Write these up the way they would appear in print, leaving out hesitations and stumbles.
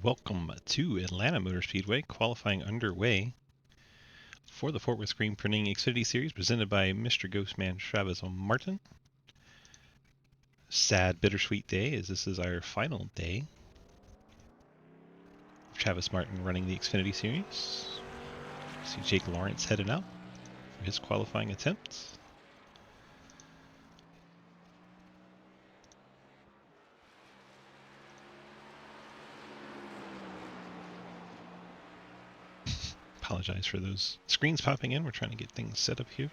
Welcome to Atlanta Motor Speedway, qualifying underway for the Fort Worth Screen Printing Xfinity Series presented by Mr. Ghostman Travis Martin. Sad, bittersweet day as this is our final day of Travis Martin running the Xfinity Series. See Jake Lawrence headed out for his qualifying attempt. Apologize for those screens popping in. We're trying to get things set up here.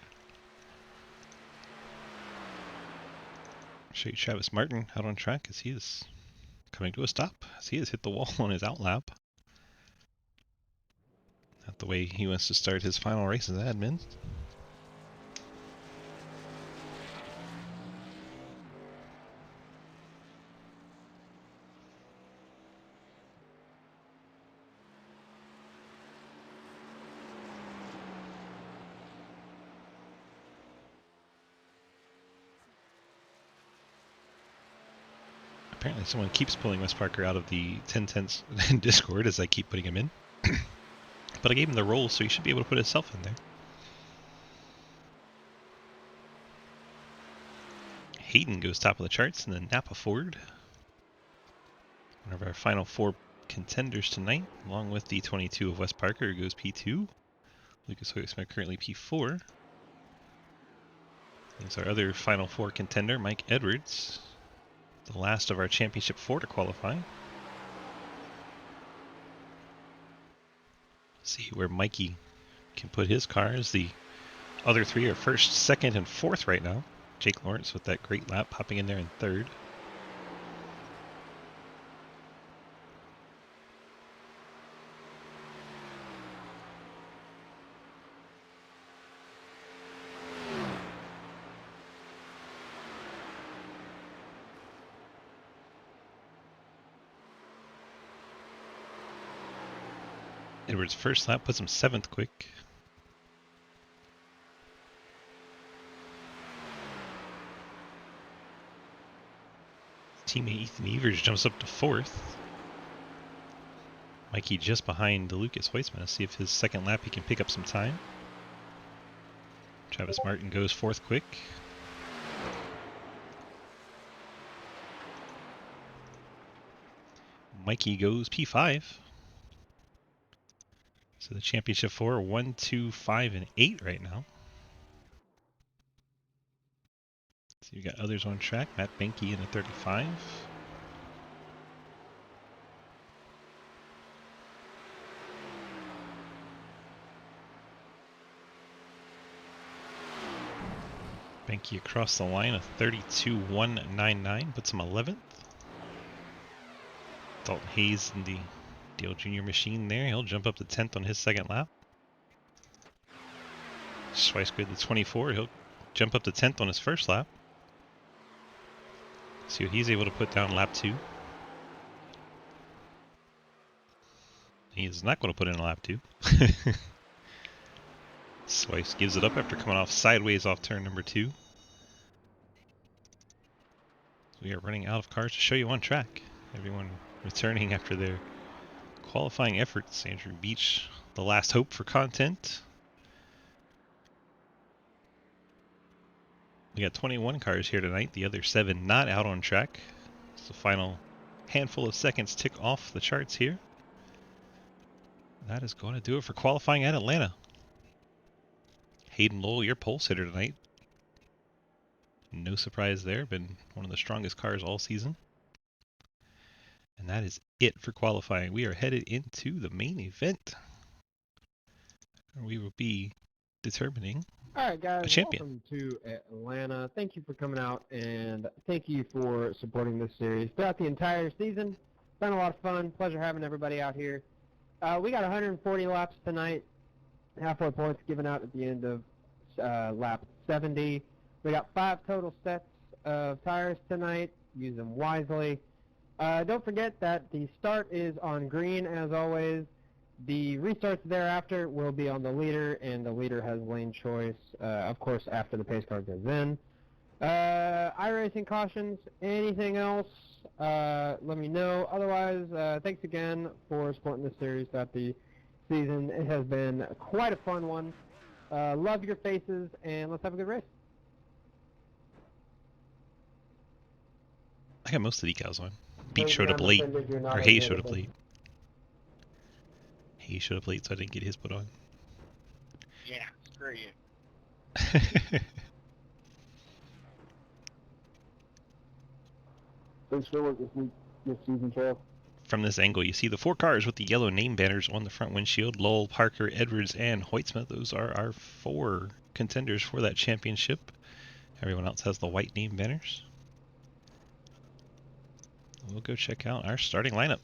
Show you Travis Martin out on track as he is coming to a stop as he has hit the wall on his outlap. Not the way he wants to start his final race as admin. Apparently someone keeps pulling Wes Parker out of the 10-10s Discord as I keep putting him in. But I gave him the role, so he should be able to put himself in there. Hayden goes top of the charts, and then Napa Ford. One of our final four contenders tonight, along with the 22 of Wes Parker, who goes P2. Lucas Hoyt-Smith currently P4. There's our other final four contender, Mike Edwards. The last of our championship four to qualify. See where Mikey can put his cars. The other three are first, second, and fourth right now. Jake Lawrence with that great lap popping in there in third. Edwards' first lap puts him 7th quick. Teammate Ethan Evers jumps up to 4th. Mikey just behind Lucas Hoyt-Smith. See if his second lap he can pick up some time. Travis Martin goes 4th quick. Mikey goes P5. So the championship four are 1, 2, 5, and 8 right now. So you got others on track. Matt Benke in a 35. Benke across the line, a 32.199, puts him 11th. Dalton Hayes in the Dale Jr. machine there. He'll jump up to 10th on his second lap. Schweisgood, the 24, he'll jump up to 10th on his first lap. See what he's able to put down lap 2. He is not going to put in a lap 2. Swice gives it up after coming off sideways off turn number 2. We are running out of cars to show you on track. Everyone returning after their qualifying efforts. Andrew Beach, the last hope for content. We got 21 cars here tonight, the other 7 not out on track. It's the final handful of seconds tick off the charts here. That is going to do it for qualifying at Atlanta. Hayden Lowell, your pole sitter tonight. No surprise there, been one of the strongest cars all season. And that is it for qualifying. We are headed into the main event. We will be determining All right, guys, a champion. welcome to Atlanta. Thank you for coming out, and thank you for supporting this series throughout the entire season. It's been a lot of fun. Pleasure having everybody out here. We got 140 laps tonight. Halfway points given out at the end of lap 70. We got 5 total sets of tires tonight. Use them wisely. Don't forget that the start is on green, as always. The restarts thereafter will be on the leader, and the leader has lane choice, of course, after the pace car goes in. iRacing cautions, anything else, let me know. Otherwise, thanks again for supporting this series throughout the season. It has been quite a fun one. Love your faces, and let's have a good race. I got most of the decals on. Beat showed up late. Or Hayes showed up late. Hayes showed up late, so I didn't get his put on. Yeah, screw you. Thanks for work this season, Trev. From this angle, you see the 4 cars with the yellow name banners on the front windshield. Lowell, Parker, Edwards, and Hoytsma. Those are our 4 contenders for that championship. Everyone else has the white name banners. We'll go check out our starting lineup.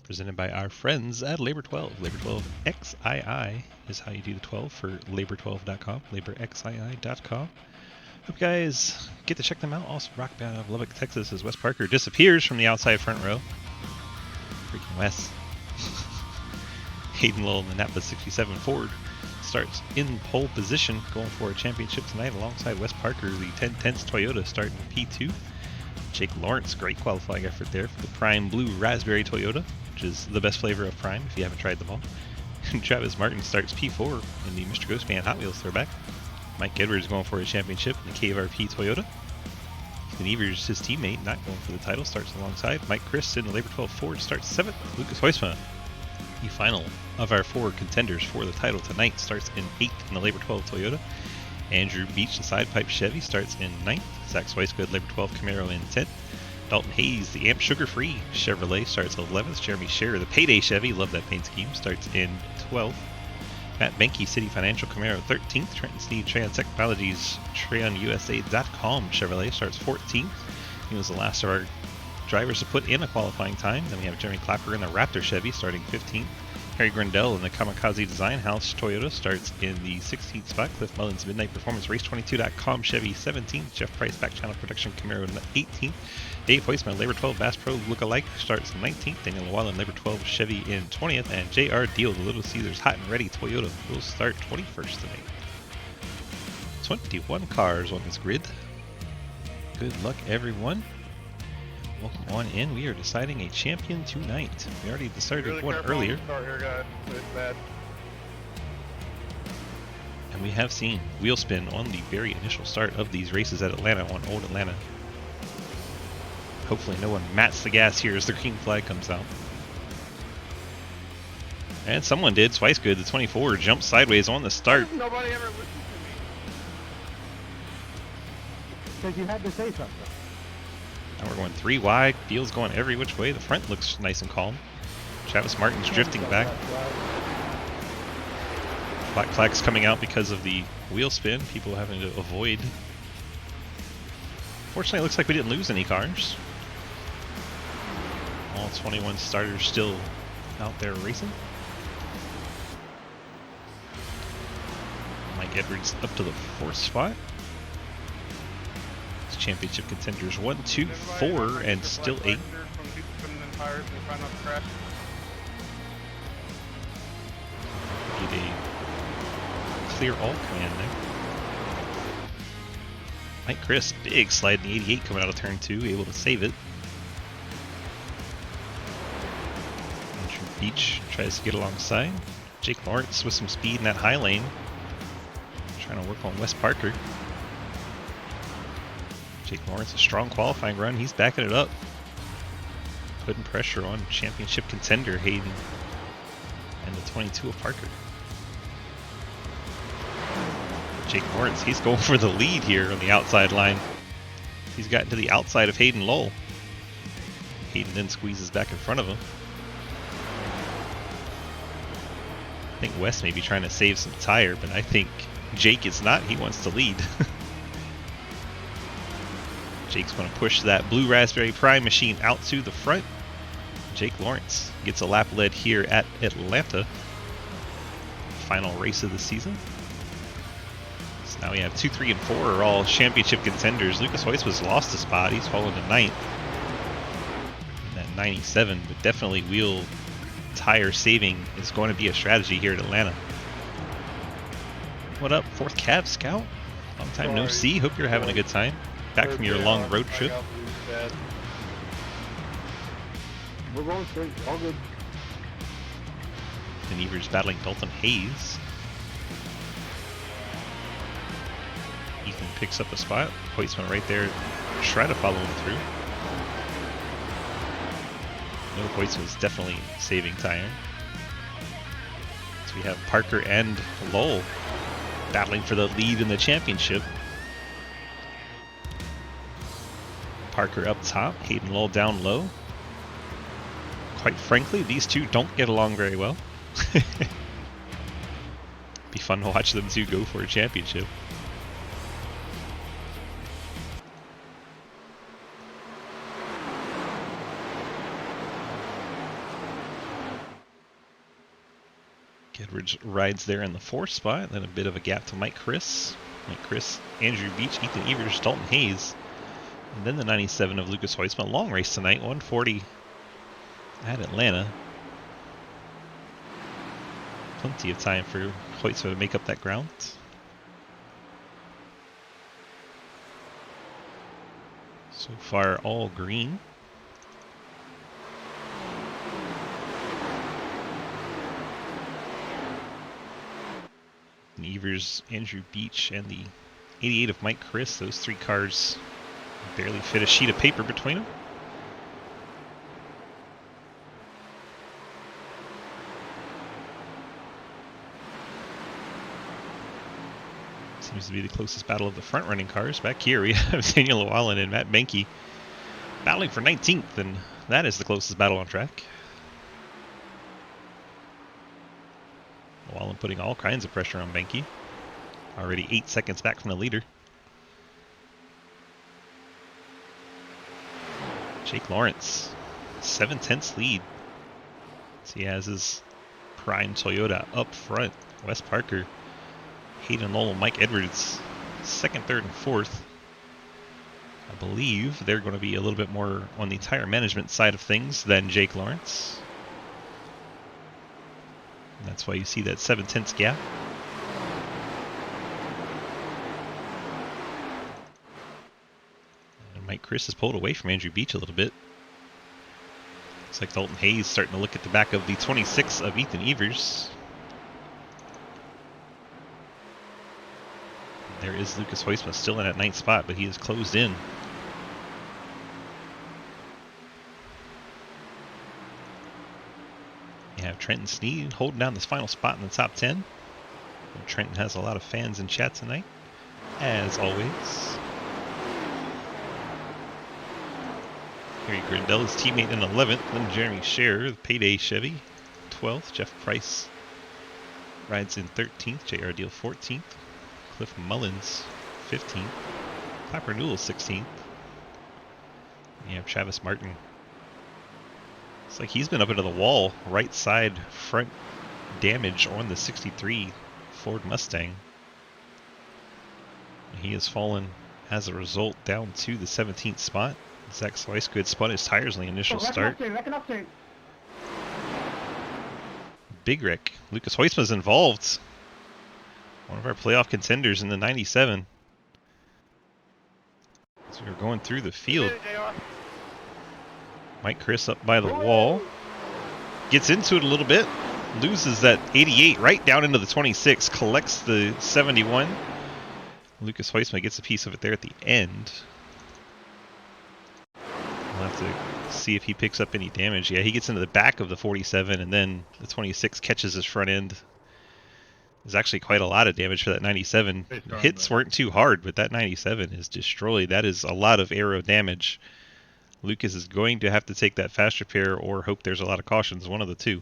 Presented by our friends at Labor 12. Labor 12 XII is how you do the 12 for labor12.com, laborxii.com. Hope you guys get to check them out. Also, rockbound out of Lubbock, Texas, as Wes Parker disappears from the outside front row. Freaking Wes. Hayden Lowell in the Napa 67 Ford starts in pole position, going for a championship tonight alongside Wes Parker. The 1010s Toyota starting P2. Jake Lawrence, great qualifying effort there for the Prime Blue Raspberry Toyota, which is the best flavor of Prime if you haven't tried them all. And Travis Martin starts P4 in the Mr. Ghostman Hot Wheels throwback. Mike Edwards going for a championship in the KRP Toyota. Ethan Evers, his teammate, not going for the title, starts alongside. Mike Chris in the Labor 12 Ford starts 7th. Lucas Hoysma, the final of our 4 contenders for the title tonight, starts in 8th in the Labor 12 Toyota. Andrew Beach, the side pipe Chevy, starts in 9th. Zach Swicegood, Labor 12 Camaro in 10th. Dalton Hayes, the Amp Sugar Free Chevrolet, starts 11th. Jeremy Scherer, the Payday Chevy, love that paint scheme, starts in 12th. Matt Benke, City Financial Camaro, 13th. Trenton Sneed, Treon Technologies, TreonUSA.com Chevrolet, starts 14th. He was the last of our drivers to put in a qualifying time. Then we have Jeremy Clapper in the Raptor Chevy, starting 15th. Harry Grindell in the Kamikaze Design House Toyota starts in the 16th spot. Cliff Mullins Midnight Performance Race22.com Chevy 17th. Jeff Price Back Channel Production Camaro 18th. Dave Hoisman Labor 12 Bass Pro Lookalike starts 19th. Daniel Llewellyn Labor 12 Chevy in 20th. And J.R. Deal the Little Caesars Hot and Ready Toyota will start 21st tonight. 21 cars on this grid. Good luck, everyone. Welcome on in. We are deciding a champion tonight. We already decided one earlier. And we have seen wheel spin on the very initial start of these races at Atlanta, on Old Atlanta. Hopefully no one mats the gas here as the green flag comes out. And someone did. Swicegood, the 24, jumped sideways on the start. Nobody ever listened to me. Because you had to say something. Now we're going 3 wide. Field's going every which way. The front looks nice and calm. Travis Martin's drifting back. Black flags coming out because of the wheel spin. People having to avoid. Fortunately, it looks like we didn't lose any cars. All 21 starters still out there racing. Mike Edwards up to the 4th spot. Championship contenders 1, 2, 4, and still 8. Get a clear all command there. Mike Chris, big slide in the 88 coming out of turn 2, able to save it. Andrew Beach tries to get alongside. Jake Lawrence with some speed in that high lane, trying to work on Wes Parker. Jake Lawrence, a strong qualifying run. He's backing it up. Putting pressure on championship contender Hayden and the 22 of Parker. Jake Lawrence, he's going for the lead here on the outside line. He's gotten to the outside of Hayden Lowell. Hayden then squeezes back in front of him. I think Wes may be trying to save some tire, but I think Jake is not. He wants to lead. Jake's going to push that Blue Raspberry Prime machine out to the front. Jake Lawrence gets a lap lead here at Atlanta. Final race of the season. So now we have 2, 3, and 4 are all championship contenders. Lucas Hoyce was lost a spot. He's fallen to 9th. At 97, but definitely wheel tire saving is going to be a strategy here at Atlanta. What up, 4th Cav Scout? Long time no see. Hope you're having a good time. Back from your long road trip. We're going straight. All good. And Evers battling Dalton Hayes. Ethan picks up a spot. Hoytsman right there, try to follow him through. No, Hoytsman's definitely saving time. So we have Parker and Lowell battling for the lead in the championship. Parker up top, Hayden Lowell down low. Quite frankly, these two don't get along very well. Be fun to watch them two go for a championship. Edwards rides there in the 4th spot, then a bit of a gap to Mike Chris. Mike Chris, Andrew Beach, Ethan Evers, Dalton Hayes. And then the 97 of Lucas Hoytsman. Long race tonight, 140 at Atlanta. Plenty of time for Hoytsman to make up that ground. So far, all green. And Evers, Andrew Beach, and the 88 of Mike Chris. Those 3 cars barely fit a sheet of paper between them. Seems to be the closest battle of the front-running cars. Back here we have Daniel Llewellyn and Matt Benke battling for 19th, and that is the closest battle on track. Llewellyn putting all kinds of pressure on Benke. Already 8 seconds back from the leader. Jake Lawrence, 7/10 lead. So he has his prime Toyota up front. Wes Parker, Hayden Lowell, Mike Edwards, 2nd, 3rd, and 4th. I believe they're going to be a little bit more on the tire management side of things than Jake Lawrence. And that's why you see that 7/10 gap. And Mike Chris has pulled away from Andrew Beach a little bit. Looks like Dalton Hayes starting to look at the back of the 26 of Ethan Evers. There is Lucas Hoytsman still in at 9th spot, but he is closed in. You have Trenton Sneed holding down this final spot in the top 10. And Trenton has a lot of fans in chat tonight, as always. Harry Grindell, his teammate in 11th, then Jeremy Scherer, the Payday Chevy, 12th. Jeff Price rides in 13th. J.R. Deal 14th. Cliff Mullins 15th. Clapper Newell 16th. You have Travis Martin. It's like he's been up into the wall, right side front damage on the 63 Ford Mustang. He has fallen as a result down to the 17th spot. Zach Slicegood spun his tires in the initial start. Big wreck. Lucas Hoytsman's involved. One of our playoff contenders in the 97. So we're going through the field. Mike Chris up by the wall. Gets into it a little bit. Loses that 88 right down into the 26. Collects the 71. Lucas Hoytsman gets a piece of it there at the end. We'll have to see if he picks up any damage. Yeah, he gets into the back of the 47, and then the 26 catches his front end. There's actually quite a lot of damage for that 97. Hits weren't too hard, but that 97 is destroyed. That is a lot of aero damage. Lucas is going to have to take that fast repair or hope there's a lot of cautions, one of the two.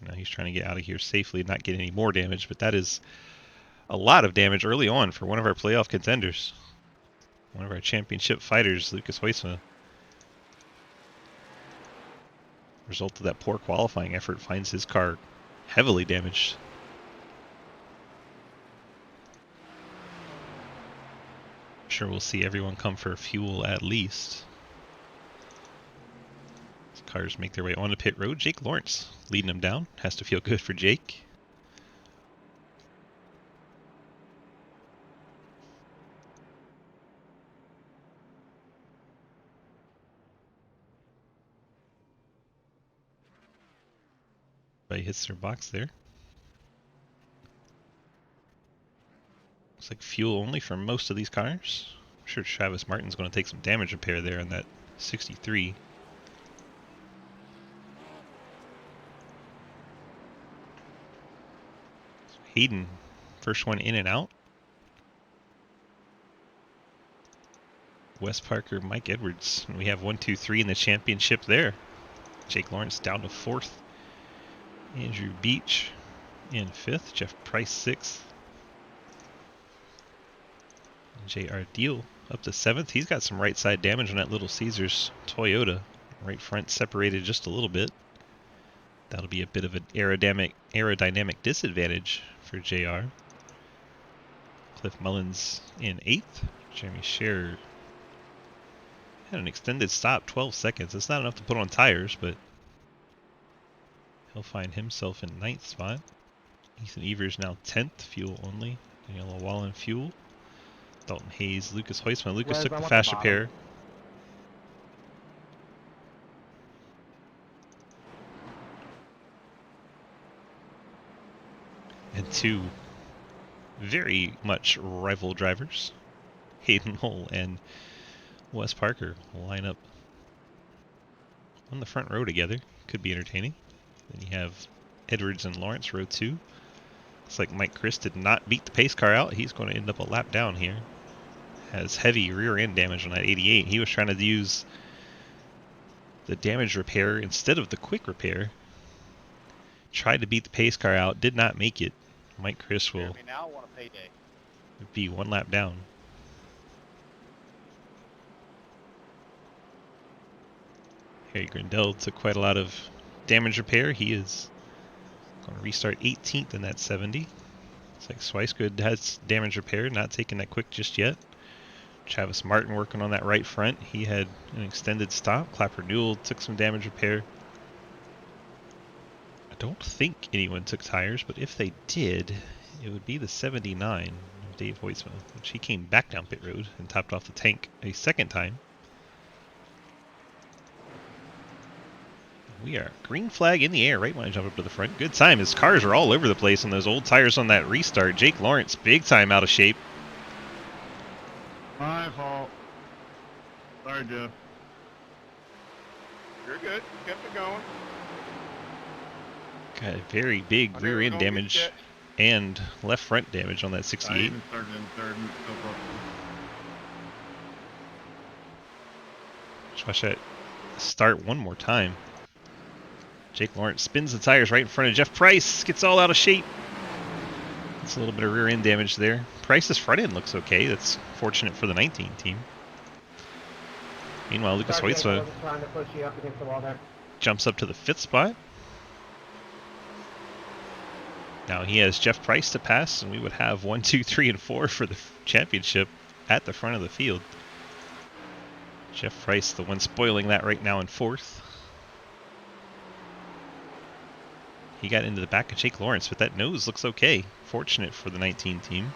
Now he's trying to get out of here safely and not get any more damage, but that is a lot of damage early on for one of our playoff contenders. One of our championship fighters, Lucas Hoytsman. Result of that poor qualifying effort finds his car heavily damaged. I'm sure we'll see everyone come for fuel at least. As cars make their way onto pit road. Jake Lawrence leading them down. Has to feel good for Jake. Probably hits their box there. Looks like fuel only for most of these cars. I'm sure Travis Martin's going to take some damage repair there on that 63. Hayden, first one in and out. Wes Parker, Mike Edwards. And we have 1, 2, 3 in the championship there. Jake Lawrence down to 4th. Andrew Beach in 5th. Jeff Price 6th. J.R. Deal up to 7th. He's got some right side damage on that Little Caesars Toyota. Right front separated just a little bit. That'll be a bit of an aerodynamic disadvantage for JR. Cliff Mullins in 8th. Jeremy Scherer had an extended stop, 12 seconds. It's not enough to put on tires, but he'll find himself in 9th spot. Ethan Evers now 10th, fuel only. Daniel Wallen fuel. Dalton Hayes, Lucas Heusman. Lucas took the fast repair. And 2 very much rival drivers, Hayden Hull and Wes Parker, will line up on the front row together. Could be entertaining. Then you have Edwards and Lawrence, row 2. Looks like Mike Chris did not beat the pace car out. He's going to end up a lap down here. Has heavy rear end damage on that 88. He was trying to use the damage repair instead of the quick repair. Tried to beat the pace car out, did not make it. Mike Chris will now want a payday. be 1 lap down. Harry Grindell took quite a lot of damage repair. He is going to restart 18th in that 70. Looks like Swicegood has damage repair, not taking that quick just yet. Travis Martin working on that right front. He had an extended stop. Clapper Newell took some damage repair. I don't think anyone took tires, but if they did, it would be the 79 of Dave Hoytsma, which he came back down pit road and topped off the tank a second time. We are green flag in the air right when I jump up to the front. Good time. His cars are all over the place on those old tires on that restart. Jake Lawrence, big time out of shape. My fault. Sorry, Jeff. You're good. Kept it going. Got a very big I knew rear it was end gonna be damage sketch. and left front damage on that I 68. even started in third and so far. Just watch that start one more time. Jake Lawrence spins the tires right in front of Jeff Price. Gets all out of shape. That's a little bit of rear end damage there. Price's front end looks okay. That's fortunate for the 19 team. Meanwhile, Lucas Sorry, Jake, I Hoytsma wasn't trying to push you up against the wall there. jumps up to the 5th spot. Now he has Jeff Price to pass, and we would have 1, 2, 3, and 4 for the championship at the front of the field. Jeff Price, the one spoiling that right now in 4th. He got into the back of Jake Lawrence, but that nose looks okay. Fortunate for the 19 team.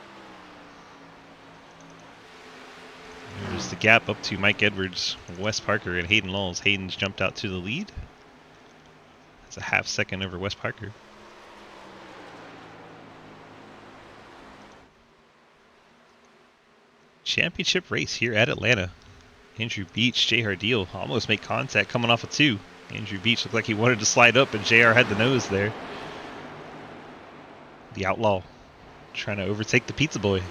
There's the gap up to Mike Edwards, Wes Parker, and Hayden Lawls. Hayden's jumped out to the lead. That's a half second over Wes Parker. Championship race here at Atlanta. Andrew Beach, J.R. Deal almost make contact coming off of 2. Andrew Beach looked like he wanted to slide up, and JR had the nose there. The Outlaw trying to overtake the Pizza Boy.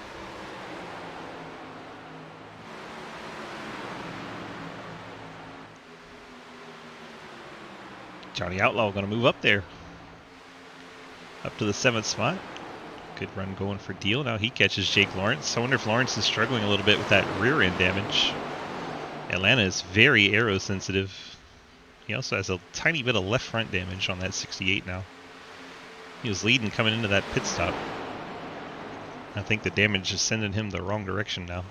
Johnny Outlaw going to move up there. Up to the 7th spot. Good run going for Deal. Now he catches Jake Lawrence. I wonder if Lawrence is struggling a little bit with that rear end damage. Atlanta is very aero sensitive. He also has a tiny bit of left front damage on that 68 now. He was leading coming into that pit stop. I think the damage is sending him the wrong direction now.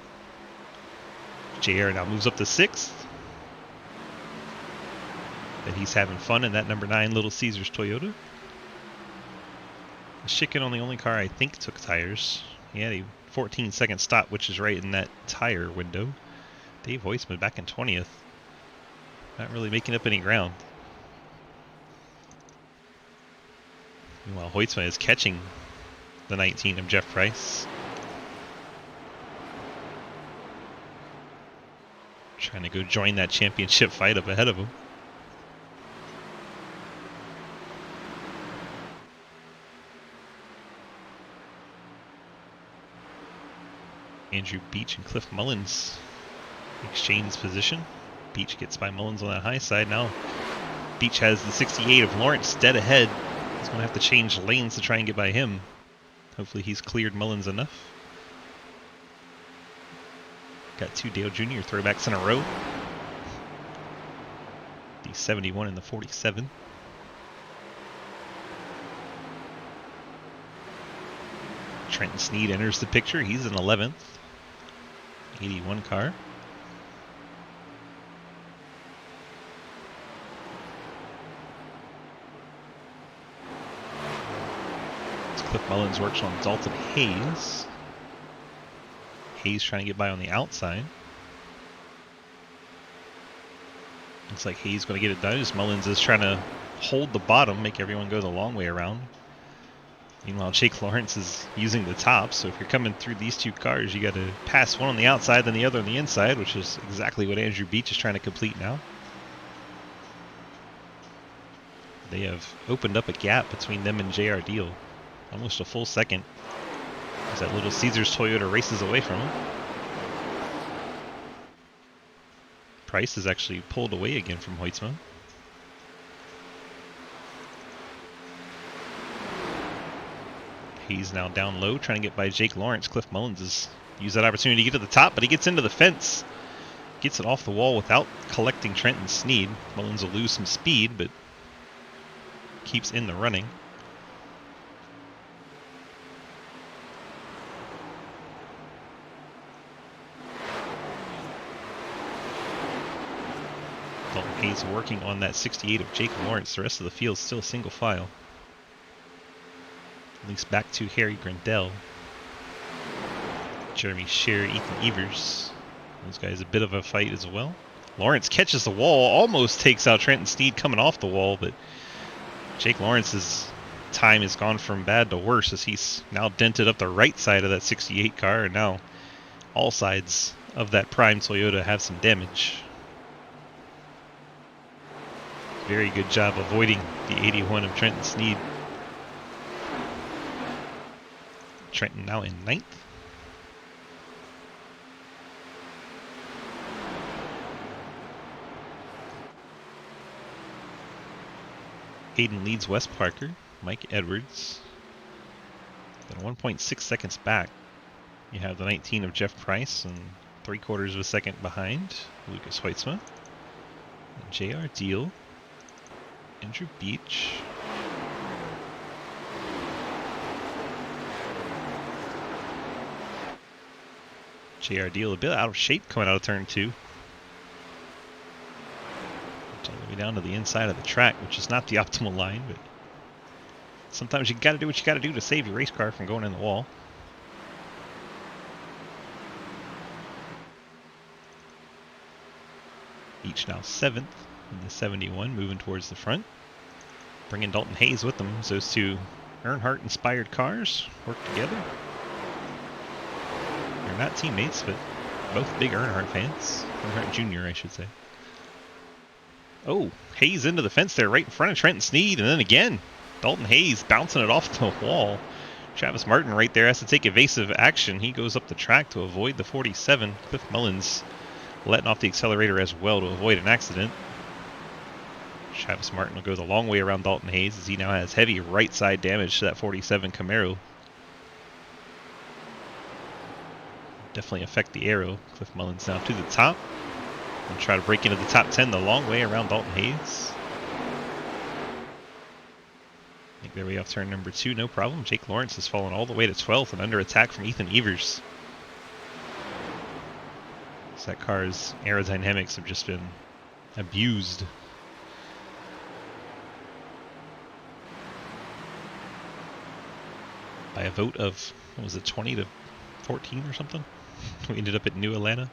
JR now moves up to 6th. But he's having fun in that number 9 Little Caesars Toyota. Chicken on the only car I think took tires. He had a 14-second stop, which is right in that tire window. Dave Hoytsman back in 20th. Not really making up any ground. Meanwhile, Hoytsma is catching the 19 of Jeff Price. Trying to go join that championship fight up ahead of him. Andrew Beach and Cliff Mullins exchange position. Beach gets by Mullins on that high side. Now Beach has the 68 of Lawrence dead ahead. He's going to have to change lanes to try and get by him. Hopefully he's cleared Mullins enough. Got two Dale Jr. throwbacks in a row. The 71 and the 47. Trenton Sneed enters the picture. He's in 11th. 81 car. Cliff Mullins works on Dalton Hayes. Hayes trying to get by on the outside. Looks like Hayes going to get it done as Mullins is trying to hold the bottom, make everyone go the long way around. Meanwhile, Jake Lawrence is using the top, so if you're coming through these two cars, you got to pass one on the outside, then the other on the inside, which is exactly what Andrew Beach is trying to complete now. They have opened up a gap between them and JR Deal. Almost a full second as that Little Caesars Toyota races away from him. Price is actually pulled away again from Hoytsma. He's now down low trying to get by Jake Lawrence. Cliff Mullins has used that opportunity to get to the top, but he gets into the fence. Gets it off the wall without collecting Trenton Sneed. Mullins will lose some speed, but keeps in the running. Dalton Hayes working on that 68 of Jake Lawrence. The rest of the field still single file. Links back to Harry Grindell. Jeremy Scheer, Ethan Evers. Those guys a bit of a fight as well. Lawrence catches the wall, almost takes out Trenton Sneed coming off the wall, but Jake Lawrence's time has gone from bad to worse as he's now dented up the right side of that 68 car, and now all sides of that prime Toyota have some damage. Very good job avoiding the 81 of Trenton Sneed. Trenton now in 9th. Hayden leads Wes Parker. Mike Edwards. Then 1.6 seconds back. You have the 19 of Jeff Price and 3/4 of a second behind Lucas Hoytsma. JR Deal. Andrew Beach. JR Deal a bit out of shape coming out of turn 2. It's all the way down to the inside of the track, which is not the optimal line, but sometimes you got to do what you got to do to save your race car from going in the wall. Each now 7th in the 71, moving towards the front. Bringing Dalton Hayes with them as those two Earnhardt-inspired cars work together. They're not teammates, but both big Earnhardt fans. Earnhardt Jr., I should say. Oh, Hayes into the fence there right in front of Trenton Sneed, and then again, Dalton Hayes bouncing it off the wall. Travis Martin right there has to take evasive action. He goes up the track to avoid the 47. Cliff Mullins letting off the accelerator as well to avoid an accident. Travis Martin will go the long way around Dalton Hayes as he now has heavy right side damage to that 47 Camaro. Definitely affect the aero. Cliff Mullins now to the top. And try to break into the top 10 the long way around Dalton Hayes. Make their way off turn number 2, no problem. Jake Lawrence has fallen all the way to 12th and under attack from Ethan Evers. So that car's aerodynamics have just been abused. By a vote of, what was it, 20 to 14 or something? We ended up at New Atlanta.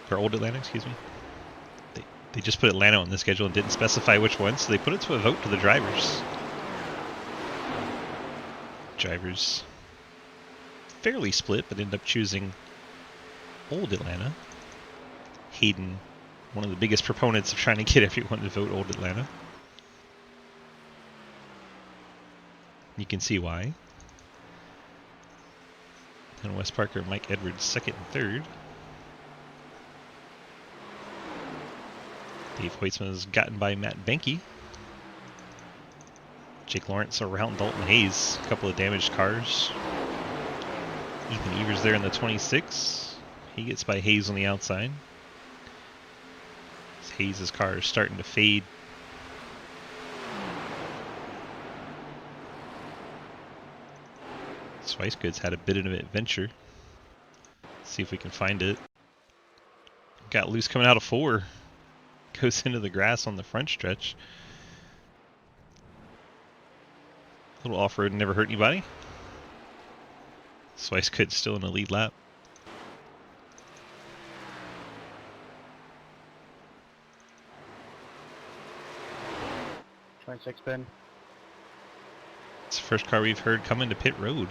Or Old Atlanta, excuse me. They just put Atlanta on the schedule and didn't specify which one, so they put it to a vote to the drivers. drivers fairly split, but end up choosing Old Atlanta. Hayden, one of the biggest proponents of trying to get everyone to vote Old Atlanta. You can see why. And Wes Parker, Mike Edwards, second and third. Dave Hoytsman is gotten by Matt Benke. Jake Lawrence around Dalton Hayes. A couple of damaged cars. Ethan Evers there in the 26. He gets by Hayes on the outside. Hayes' car is starting to fade. Swicegoods had a bit of an adventure. Let's see if we can find it. Got loose coming out of 4. Goes into the grass on the front stretch. A little off-road and never hurt anybody. Swicegoods still in the lead lap. Six pin. It's the first car we've heard come into pit road.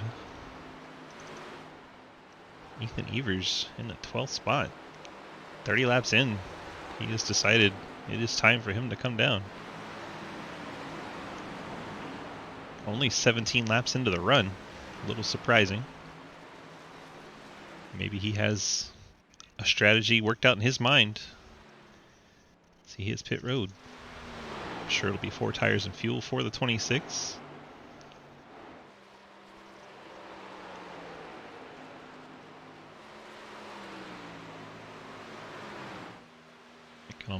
Ethan Evers in the 12th spot. 30 laps in, he has decided it is time for him to come down. Only 17 laps into the run. A little surprising. Maybe he has a strategy worked out in his mind. See his pit road. I'm sure it'll be 4 tires and fuel for the 26.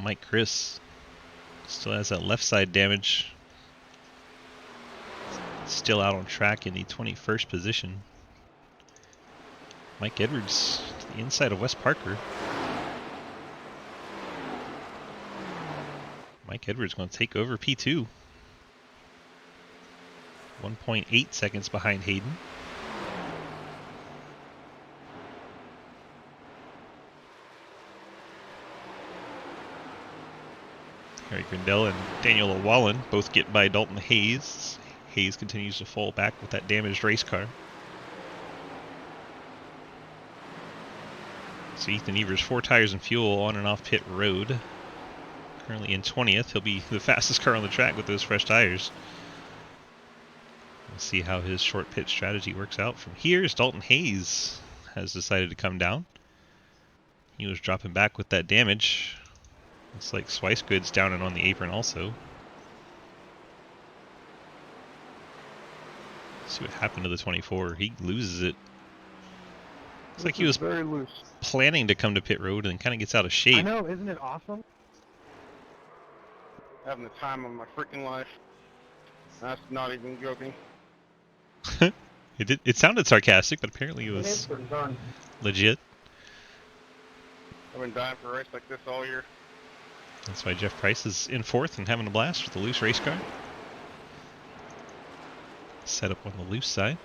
Mike Chris still has that left side damage. Still out on track in the 21st position. Mike Edwards to the inside of Wes Parker. Mike Edwards going to take over P2. 1.8 seconds behind Hayden. Harry Grindell and Daniel O'Wallen both get by Dalton Hayes. Hayes continues to fall back with that damaged race car. So Ethan Evers, 4 tires and fuel on and off pit road. Currently in 20th. He'll be the fastest car on the track with those fresh tires. We'll see how his short pit strategy works out from here. As Dalton Hayes has decided to come down. He was dropping back with that damage. Looks like Swicegoods down and on the apron also. See what happened to the 24. He loses it. Looks like he was very loose. Planning to come to pit road and kind of gets out of shape. I know, isn't it awesome? Having the time of my freaking life. That's not even joking. It sounded sarcastic, but apparently it It is was pretty fun. legit. I've been dying for a race like this all year. That's why Jeff Price is in 4th and having a blast with the loose race car. Set up on the loose side.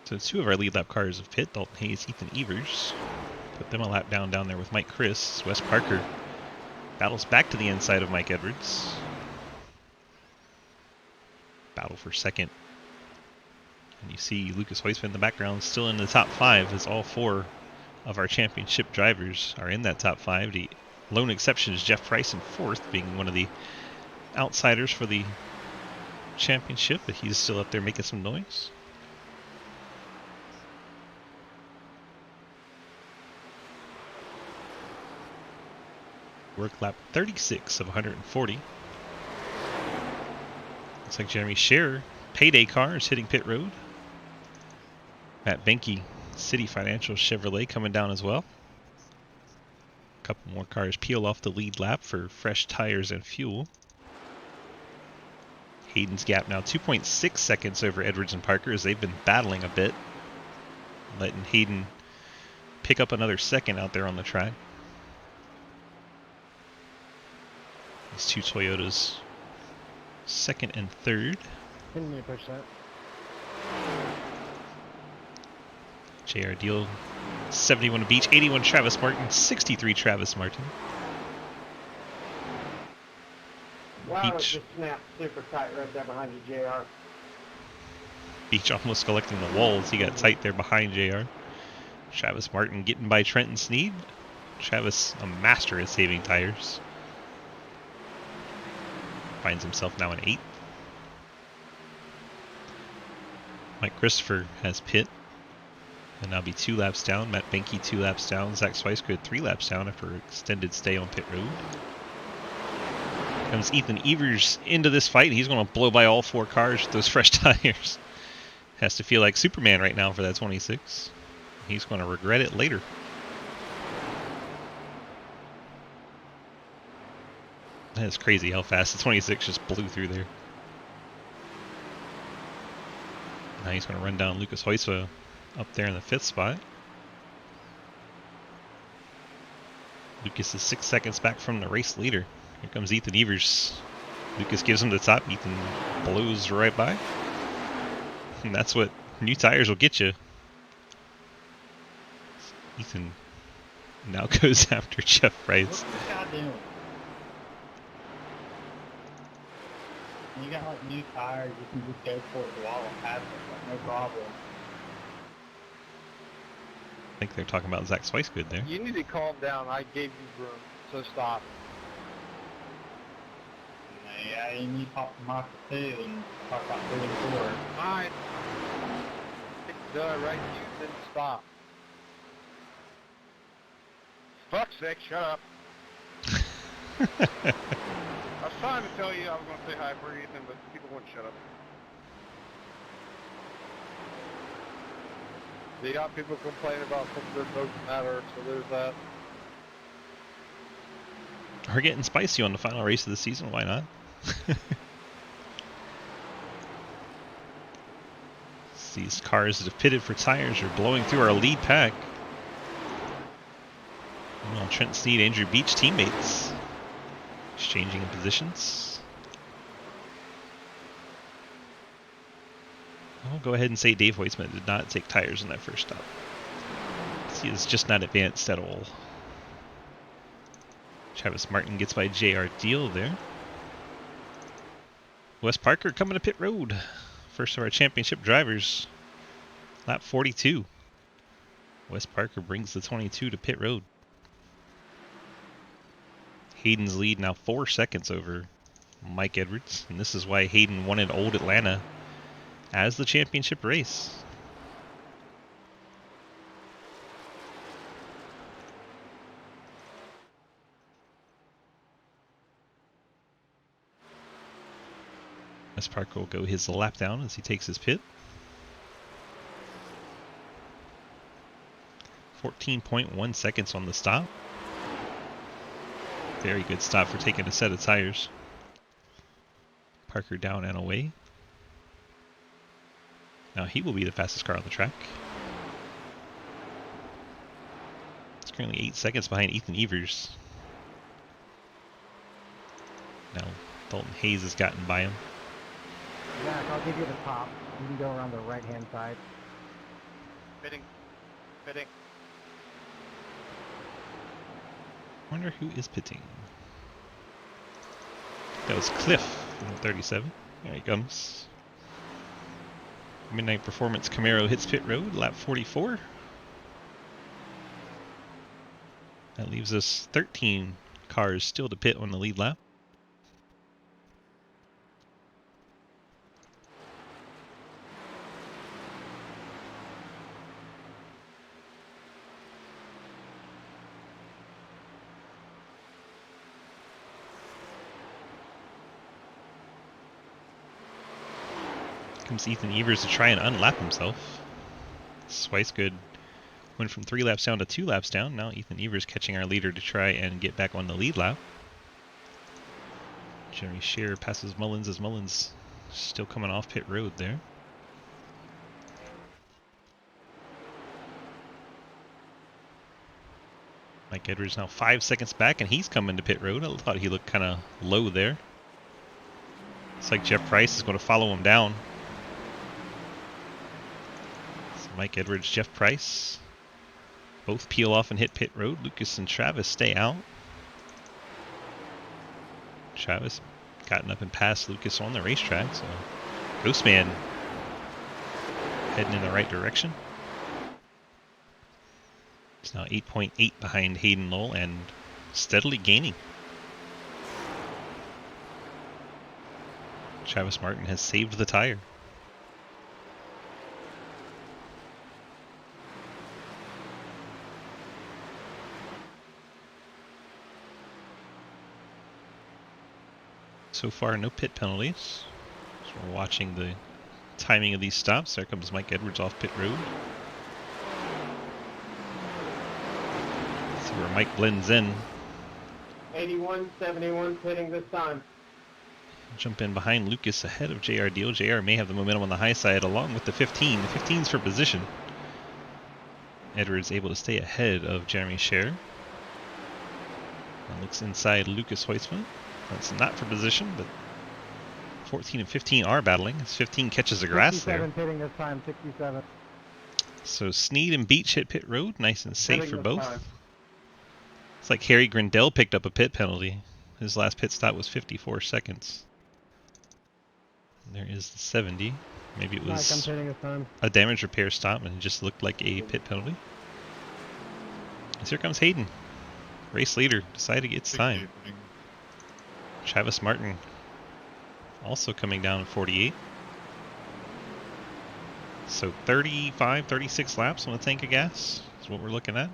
So 2 of our lead lap cars have pit. Dalton Hayes, Ethan Evers. Put them a lap down there with Mike Chris. Wes Parker battles back to the inside of Mike Edwards. Battle for second. And you see Lucas Hoisman in the background still in the top 5 as all 4 of our championship drivers are in that top 5. The lone exception is Jeff Price in 4th, being one of the outsiders for the championship, but he's still up there making some noise. Work lap 36 of 140. Looks like Jeremy Scherer, payday car, is hitting pit road. Matt Benke, City Financial Chevrolet, coming down as well. A couple more cars peel off the lead lap for fresh tires and fuel. Hayden's gap now 2.6 seconds over Edwards and Parker as they've been battling a bit. Letting Hayden pick up another second out there on the track. These 2 Toyotas, 2nd and 3rd. Didn't mean to push that. JR Deal 71 to Beach, 81 Travis Martin, 63 Travis Martin. Wow, it Beach. just snapped super tight right there behind you, JR. Beach almost collecting the walls. He got tight there behind JR. Travis Martin getting by Trenton Sneed. Travis, a master at saving tires. Finds himself now in 8th. Mike Christopher has pit. And now be 2 laps down. Matt Benke 2 laps down. Zach Swicegood 3 laps down after an extended stay on pit road. Comes Ethan Evers into this fight. He's going to blow by all 4 cars with those fresh tires. Has to feel like Superman right now for that 26. He's going to regret it later. That's crazy how fast the 26 just blew through there. Now he's going to run down Lucas Hoysa up there in the 5th spot. Lucas is 6 seconds back from the race leader. Here comes Ethan Evers. Lucas gives him the top. Ethan blows right by. And that's what new tires will get you. Ethan now goes after Jeff Price. What's this guy doing? You got like new tires, you can just go for it the wall and pass it, like, no problem. I think they're talking about Zach Swicegood there. You need to calm down. I gave you room, so stop. Yeah, you need to pop them off the 2 and talk about 3 and 4. Alright. Right, you then stop. Fuck's sake, shut up. I was trying to tell you I was going to say hi for Ethan, but people wouldn't shut up. They got people complaining about something that doesn't matter, so there's that. We're getting spicy on the final race of the season. Why not? These cars that have pitted for tires are blowing through our lead pack. Well, Trent Sneed, Andrew Beach teammates exchanging in positions. I'll go ahead and say Dave Hoisman did not take tires on that first stop. He is just not advanced at all. Travis Martin gets by JR Deal there. Wes Parker coming to pit road. First of our championship drivers. Lap 42. Wes Parker brings the 22 to pit road. Hayden's lead now 4 seconds over Mike Edwards. And this is why Hayden wanted Old Atlanta as the championship race. Wes Parker will go his lap down as he takes his pit. 14.1 seconds on the stop. Very good stop for taking a set of tires. Parker down and away. Now he will be the fastest car on the track. It's currently 8 seconds behind Ethan Evers. Now Dalton Hayes has gotten by him. Zach, I'll give you the top. You can go around the right-hand side. Fitting. Fitting. Wonder who is pitting. That was Cliff in 37. There he comes. Midnight Performance Camaro hits pit road, lap 44. That leaves us 13 cars still to pit on the lead lap. Comes Ethan Evers to try and unlap himself. Swicegood went from 3 laps down to 2 laps down. Now Ethan Evers catching our leader to try and get back on the lead lap. Jeremy Shearer passes Mullins as Mullins still coming off pit road there. Mike Edwards now 5 seconds back and he's coming to pit road. I thought he looked kind of low there. Looks like Jeff Price is going to follow him down. Mike Edwards, Jeff Price. Both peel off and hit pit road. Lucas and Travis stay out. Travis gotten up and passed Lucas on the racetrack, so Ghostman heading in the right direction. It's now 8.8 behind Hayden Lowell and steadily gaining. Travis Martin has saved the tire. So far, no pit penalties. So we're watching the timing of these stops. There comes Mike Edwards off pit road. See where Mike blends in. 81-71 pitting this time. Jump in behind Lucas ahead of JR Deal. JR may have the momentum on the high side along with the 15. The 15's for position. Edwards able to stay ahead of Jeremy Scher. And looks inside Lucas Hoisman. That's not for position, but 14 and 15 are battling. As 15 catches the grass there. 67 pitting this time, 67. So Sneed and Beach hit pit road, nice and safe Pitting for this both. time. It's like Harry Grindell picked up a pit penalty. His last pit stop was 54 seconds. And there is the 70. Maybe it Mike, I'm was pitting this time. a damage repair stop and it just looked like a pit penalty. And here comes Hayden. Race leader, decided it's time. Travis Martin also coming down at 48. So 35, 36 laps on a tank of gas is what we're looking at.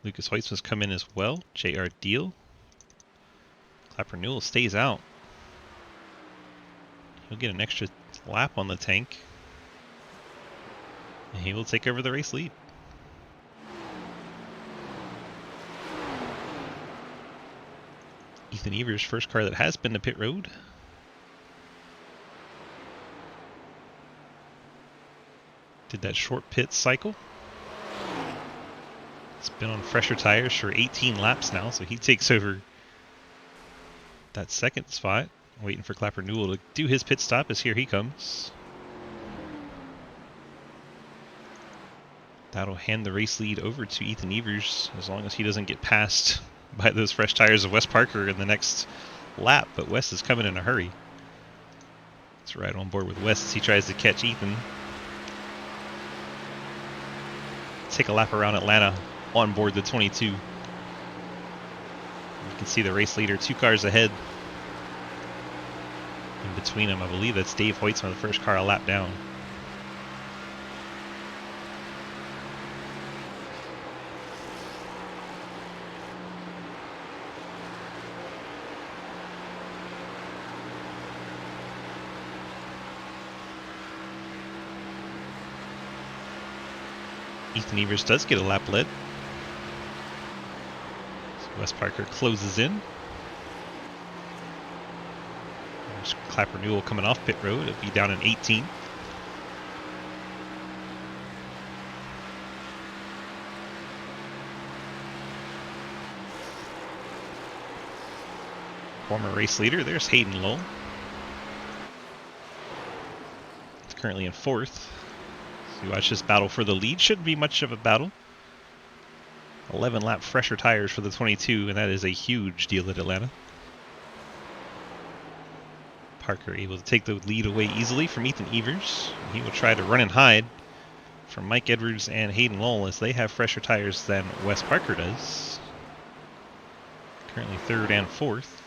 Lucas Hoyt's come in as well. JR Deal. Clapper Newell stays out. He'll get an extra lap on the tank. And he will take over the race lead. Ethan Evers, first car that has been to pit road. Did that short pit cycle. It's been on fresher tires for 18 laps now, so he takes over that second spot. Waiting for Clapper Newell to do his pit stop as here he comes. That'll hand the race lead over to Ethan Evers as long as he doesn't get passed by those fresh tires of Wes Parker in the next lap, but Wes is coming in a hurry. It's right on board with Wes as he tries to catch Ethan. Take a lap around Atlanta on board the 22. You can see the race leader 2 cars ahead. In between them, I believe that's Dave Hoytsma, the first car a lap down. Ethan Evers does get a lap lead. So Wes Parker closes in. There's Clapper Newell coming off pit road. It'll be down in 18th. Former race leader, there's Hayden Lowell. He's currently in 4th. So you watch this battle for the lead. Shouldn't be much of a battle. 11 lap fresher tires for the 22, and that is a huge deal at Atlanta. Parker able to take the lead away easily from Ethan Evers. He will try to run and hide from Mike Edwards and Hayden Lowell as they have fresher tires than Wes Parker does. Currently 3rd and 4th.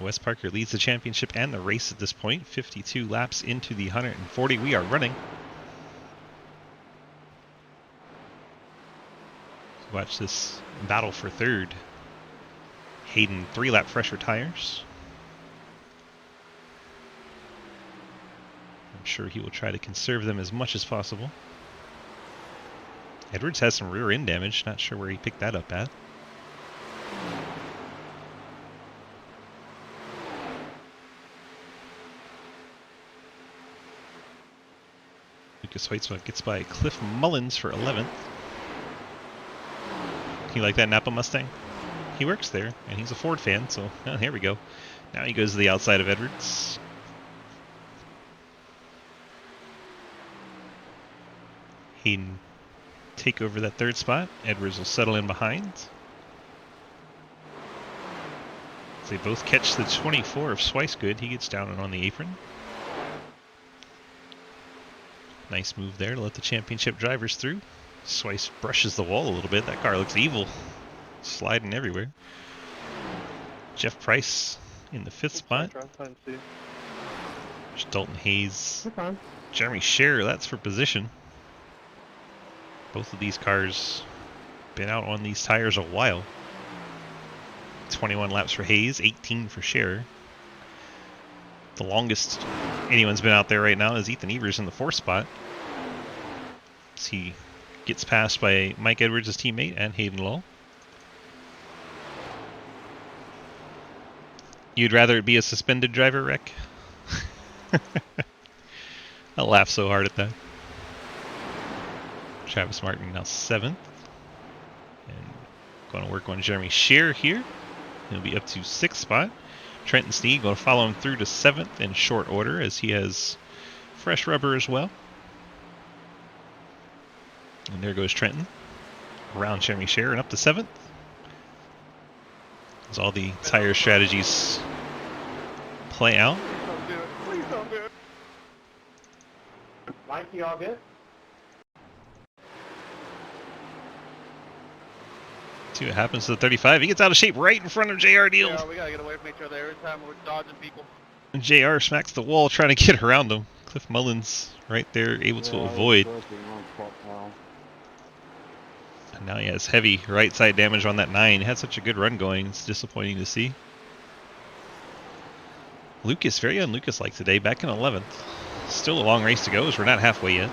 Wes Parker leads the championship and the race at this point. 52 laps into the 140 we are running. Watch this battle for 3rd. Hayden 3-lap fresher tires. I'm sure he will try to conserve them as much as possible. Edwards has some rear end damage. Not sure where he picked that up at. Lucas Hoytsma gets by Cliff Mullins for 11th. You like that Napa Mustang? He works there, and he's a Ford fan, so here we go. Now he goes to the outside of Edwards. Hayden take over that third spot. Edwards will settle in behind. They both catch the 24 of Swicegood. He gets down and on the apron. Nice move there to let the championship drivers through. Swice brushes the wall a little bit. That car looks evil. Sliding everywhere. Jeff Price in the 5th spot. There's Dalton Hayes. Jeremy Scherer, that's for position. Both of these cars been out on these tires a while. 21 laps for Hayes, 18 for Scherer. The longest anyone's been out there right now is Ethan Evers in the 4th spot. As he gets passed by Mike Edwards' teammate and Hayden Lull. You'd rather it be a suspended driver, Rick? I laugh so hard at that. Travis Martin now 7th. And going to work on Jeremy Scherer here. He'll be up to 6th spot. Trenton Sneed going to follow him through to 7th in short order as he has fresh rubber as well. And there goes Trenton. Around Jeremy Scherer and up to 7th. As all the tire strategies play out. Please don't do it. Please don't do it. Mike, you all good? See what happens to the 35. He gets out of shape right in front of JR Deal. Yeah, we gotta get away from each other every time we're dodging people. And JR smacks the wall trying to get around him. Cliff Mullins right there able to avoid. And now he has heavy right side damage on that 9. He had such a good run going. It's disappointing to see. Lucas, very un-Lucas-like today, back in 11th. Still a long race to go as we're not halfway yet.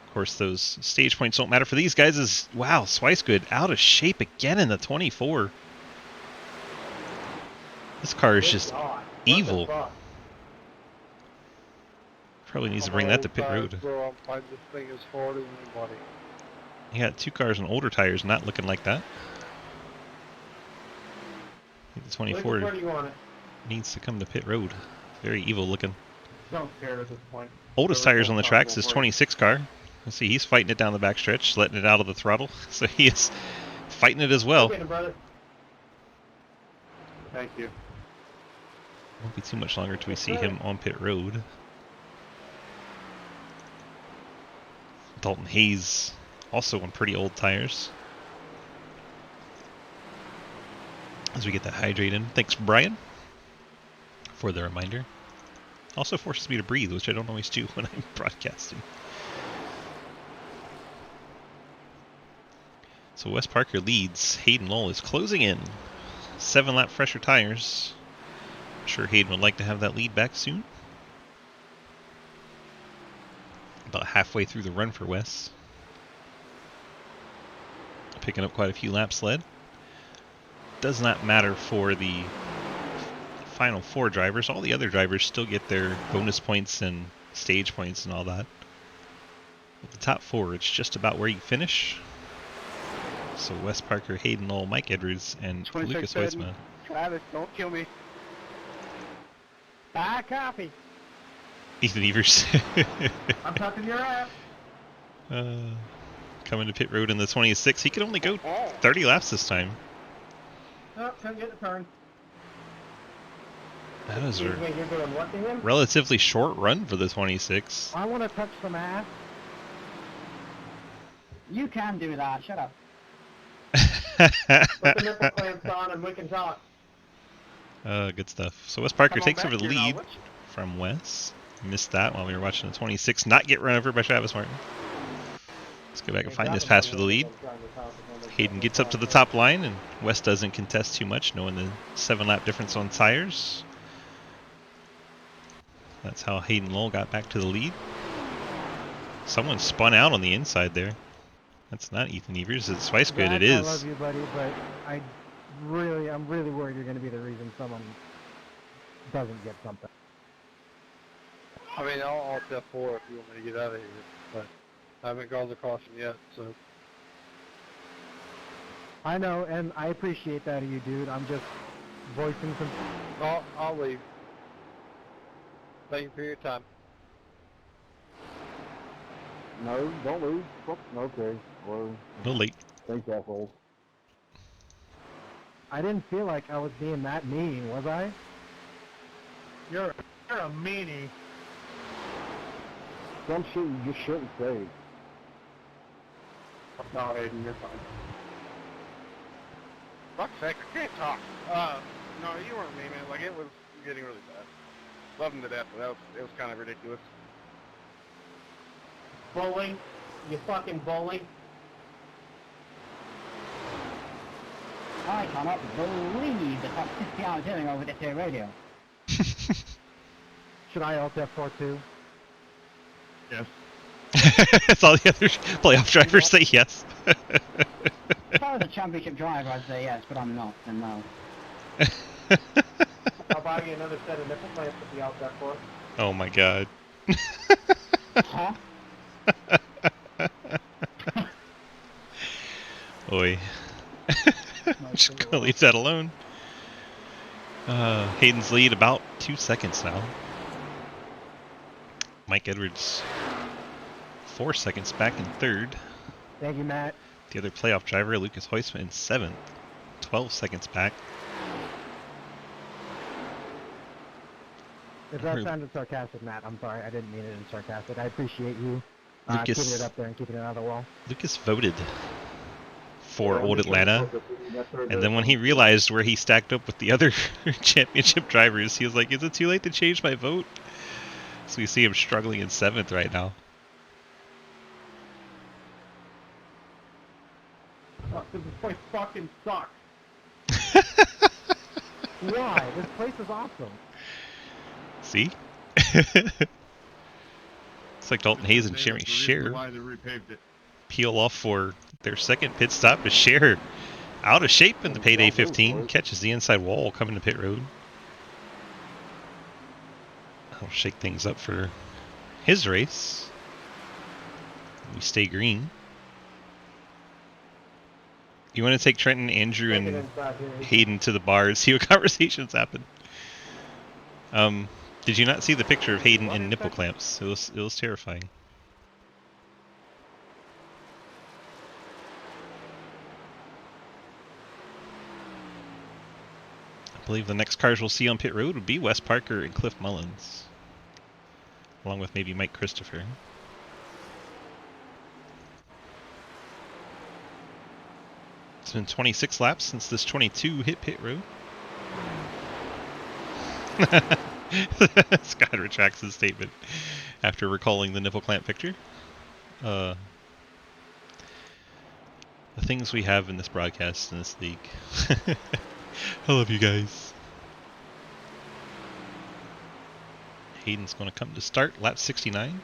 Of course, those stage points don't matter for these guys. Is wow, Swicegood out of shape again in the 24. This car is just evil. Probably needs to bring that to pit road. Bro, I'm fighting this thing as hard as anybody. He got 2 cars on older tires, not looking like that. I think the 24 needs to come to pit road. Very evil looking. Don't care at this point. Oldest tires on the tracks is 26 car. Let's see, he's fighting it down the backstretch, letting it out of the throttle. So he is fighting it as well. Brother. Thank you. Won't be too much longer till we see him on pit road. Dalton Hayes also on pretty old tires. As we get that hydrate in. Thanks, Brian, for the reminder. Also forces me to breathe, which I don't always do when I'm broadcasting. So Wes Parker leads. Hayden Lull is closing in. 7-lap fresher tires. I'm sure Hayden would like to have that lead back soon. About halfway through the run for Wes. Picking up quite a few laps led. Does not matter for the final 4 drivers. All the other drivers still get their bonus points and stage points and all that. With the top 4, it's just about where you finish. So Wes Parker, Hayden Lull, Mike Edwards, and Lucas Hoisma. Travis, don't kill me. Buy coffee. Ethan Evers. I'm talking your ass. Coming to pit road in the 26. He could only go 30 laps this time. Oh, couldn't get the turn. That was You're doing what to him? relatively short run for the 26. I want to touch some ass. You can do that. Shut up. Put the nipple clamps on and we can talk. Good stuff. So Wes Parker Come on takes back over the here now, lead would you? from Wes. Missed that while we were watching the 26 not get run over by Travis Martin. Let's go back and find this pass for the lead. Hayden gets up to the top line, and Wes doesn't contest too much, knowing the 7-lap difference on tires. That's how Hayden Lull got back to the lead. Someone spun out on the inside there. That's not Ethan Evers. It's Swicegood. It is. I love you, buddy, but I'm really worried you're going to be the reason someone doesn't get something. I mean, I'll step 4 if you want me to get out of here, but I haven't called the caution yet, so. I know, and I appreciate that of you, dude. I'm just voicing some... I'll leave. Thank you for your time. No, don't lose. Oh, okay. Well, No late. thanks, assholes. I didn't feel like I was being that mean, was I? You're a meanie. Some shit you just shouldn't say. No, Aiden, you're fine. Fuck's sake, I can't talk. No, you weren't meaning. Like, it was getting really bad. Loved him to death, but it was kind of ridiculous. Bowling. You fucking bowling. I cannot believe the toxicity I'm doing over this here radio. Should I alt F4 too? Yes. That's all the other playoff drivers say yes. If I was a championship driver, I'd say yes, but I'm not, and no. I'll buy you another set of nipple clamps with the alt F4. Oh my god. Huh? Oi. Just gonna leave that alone. Hayden's lead about 2 seconds now. Mike Edwards 4 seconds back in third. Thank you, Matt. The other playoff driver, Lucas Heusman, in seventh, 12 seconds back. If that sounded sarcastic, Matt, I'm sorry. I didn't mean it in sarcastic. I appreciate you Lucas- keeping it up there and keeping it out of the wall. Lucas voted for Yeah, Old I'm just Atlanta, gonna focus. That's our and then when he realized where he stacked up with the other championship drivers, he was like, is it too late to change my vote? So you see him struggling in seventh right now. This place fucking sucks. Why? This place is awesome. See? It's like Dalton Hayes and That's Sherry the reason Scheer why they repaved it. peel off for their second pit stop as Scheer, out of shape in the payday 15, catches the inside wall coming to pit road. I'll shake things up for his race. We stay green. You want to take Trenton, Andrew, Take it and inside here. Hayden to the bar and see what conversations happen. Did you not see the picture of Hayden in nipple clamps? It was terrifying. I believe the next cars we'll see on pit road would be Wes Parker and Cliff Mullins, along with maybe Mike Christopher. It's been 26 laps since this 22 hit pit road. Scott retracts his statement after recalling the nipple clamp picture. The things we have in this broadcast in this league. I love you guys. Hayden's going to come to start, lap 69.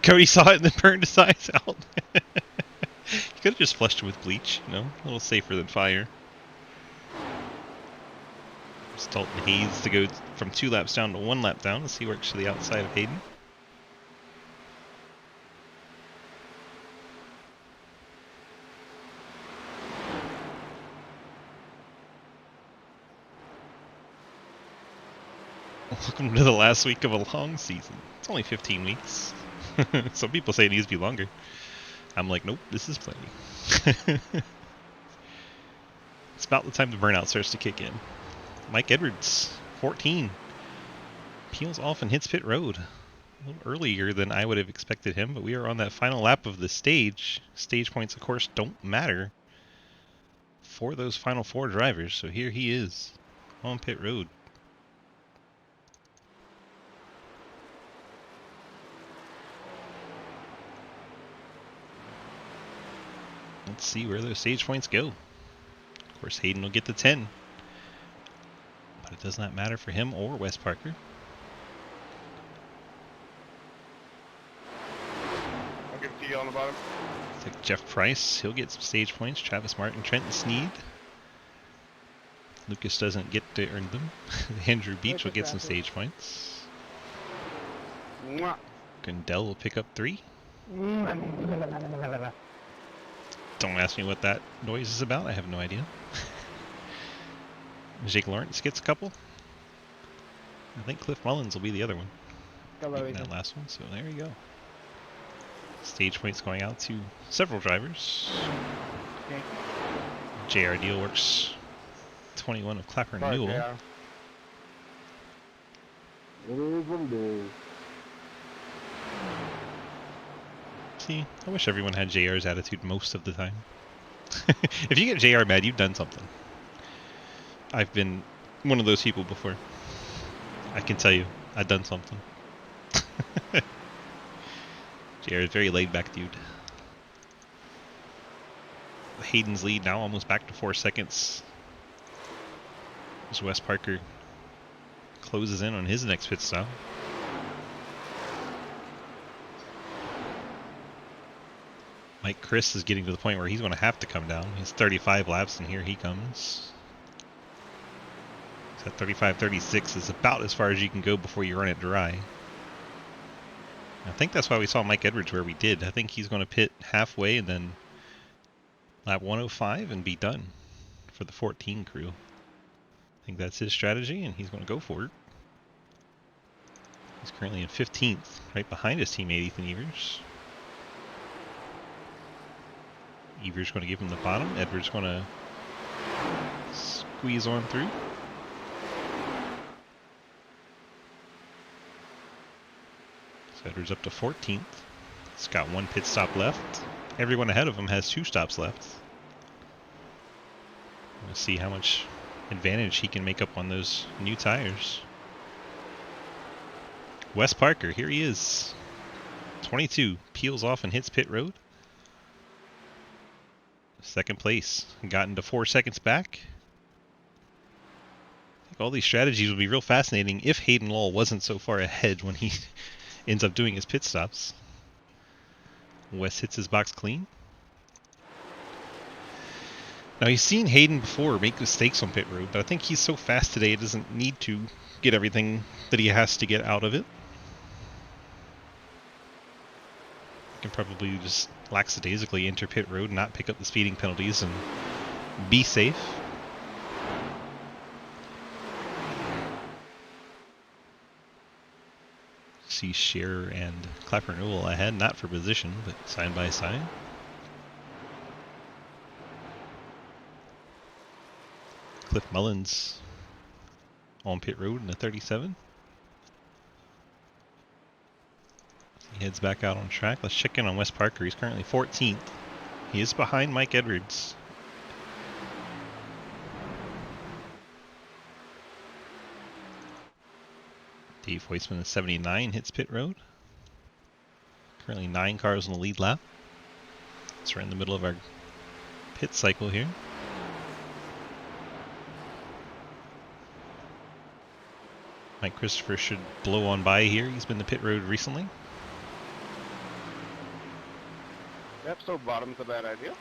Cody saw it and then burned his eyes out. You could have just flushed it with bleach, you know, a little safer than fire. It's Dalton Hayes to go from 2 laps down to 1 lap down as he works to the outside of Hayden. Welcome to the last week of a long season. It's only 15 weeks. Some people say it needs to be longer. I'm like, nope, this is plenty. It's about the time the burnout starts to kick in. Mike Edwards, 14. Peels off and hits pit road. A little earlier than I would have expected him, but we are on that final lap of the stage. Stage points, of course, don't matter for those final 4 drivers, so here he is on pit road. Let's see where those stage points go. Of course, Hayden will get the 10. But it does not matter for him or Wes Parker. I'll give it to you on the bottom. It's like Jeff Price, he'll get some stage points. Travis Martin, Trenton Sneed. Lucas doesn't get to earn them. Andrew Beach will get some stage points. Mwah. Gundell will pick up 3. Don't ask me what that noise is about. I have no idea. Jake Lawrence gets a couple. I think Cliff Mullins will be the other one. Hello, Beating that Ethan. last one, so there you go. Stage points going out to several drivers. Okay. JR Deal works 21 of Clapper Sorry, Newell. JR. It is what it is. See, I wish everyone had JR's attitude most of the time. If you get JR mad, you've done something. I've been one of those people before. I can tell you, I've done something. JR is a very laid back dude. Hayden's lead now almost back to 4 seconds. As Wes Parker closes in on his next pit stop. Mike Chris is getting to the point where he's going to have to come down. He's 35 laps, and here he comes. So 35-36 is about as far as you can go before you run it dry. I think that's why we saw Mike Edwards where we did. I think he's going to pit halfway and then lap 105 and be done for the 14 crew. I think that's his strategy, and he's going to go for it. He's currently in 15th, right behind his teammate Ethan Evers. Evers going to give him the bottom. Edwards going to squeeze on through. So Edwards up to 14th. He's got 1 pit stop left. Everyone ahead of him has 2 stops left. We'll see how much advantage he can make up on those new tires. Wes Parker, here he is. 22, peels off and hits pit road. Second place, gotten to 4 seconds back. I think all these strategies would be real fascinating if Hayden Lowell wasn't so far ahead when he ends up doing his pit stops. Wes hits his box clean. Now, he's seen Hayden before make mistakes on pit road, but I think he's so fast today it doesn't need to get everything that he has to get out of it. He can probably just lackadaisically enter pit road, not pick up the speeding penalties, and be safe. See Scherer and Clapper Newell ahead, not for position, but side by side. Cliff Mullins on pit road in the 37. He heads back out on track. Let's check in on Wes Parker. He's currently 14th. He is behind Mike Edwards. Dave Hoisman is 79, hits pit road. Currently 9 cars on the lead lap. So we're in the middle of our pit cycle here. Mike Christopher should blow on by here. He's been to pit road recently. Yep, so bottom's a bad idea.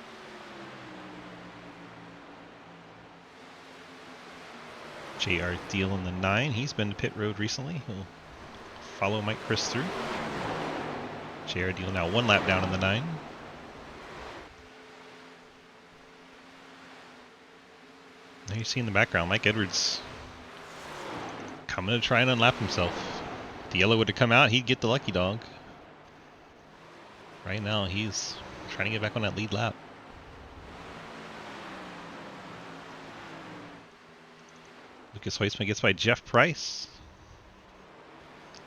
JR Deal in the 9. He's been to pit road recently. He'll follow Mike Chris through. JR Deal now 1 lap down in the 9. Now you see in the background Mike Edwards coming to try and unlap himself. If the yellow would have come out, he'd get the lucky dog. Right now he's trying to get back on that lead lap. Lucas Hoisman gets by Jeff Price.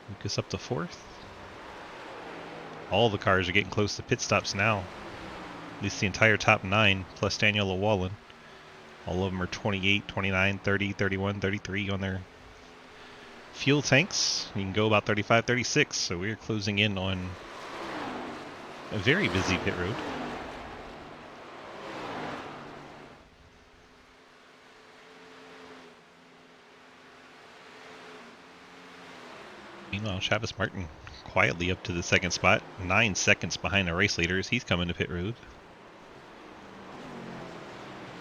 Lucas up to 4th. All the cars are getting close to pit stops now. At least the entire top 9 plus Daniel Llewellyn. All of them are 28, 29, 30, 31, 33 on their fuel tanks. You can go about 35, 36. So we're closing in on a very busy pit road. Meanwhile, Travis Martin quietly up to the 2nd spot, 9 seconds behind the race leaders. He's coming to pit road.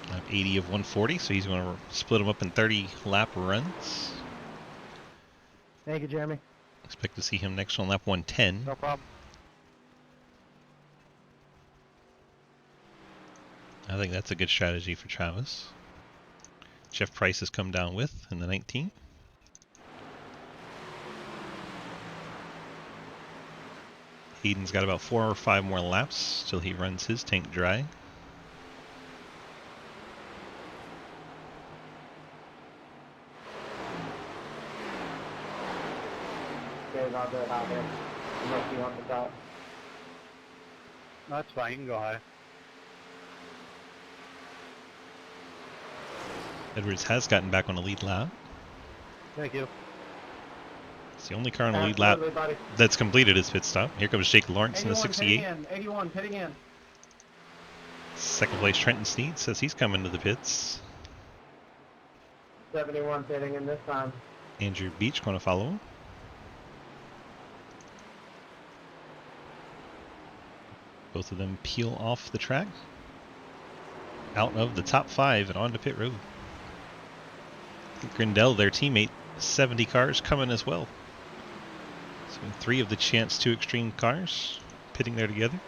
Lap 80 of 140, so he's going to split them up in 30 lap runs. Thank you, Jeremy. Expect to see him next on lap 110. No problem. I think that's a good strategy for Travis. Jeff Price has come down with in the 19. Hayden's got about 4 or 5 more laps till he runs his tank dry. Guys, I'll go out here. Unless you want the top. That's fine, you can go high. Edwards has gotten back on the lead lap. Thank you. It's the only car on the lead lap Absolutely, buddy. that's completed his pit stop. Here comes Jake Lawrence in the 81 68. pitting in. 81 pitting in. Second place Trenton Sneed says he's coming to the pits. 71 pitting in this time. Andrew Beach going to follow him. Both of them peel off the track, out of the top 5 and onto pit road. Grindel, their teammate, 70 cars coming as well. So 3 of the Chance 2 Extreme cars pitting there together.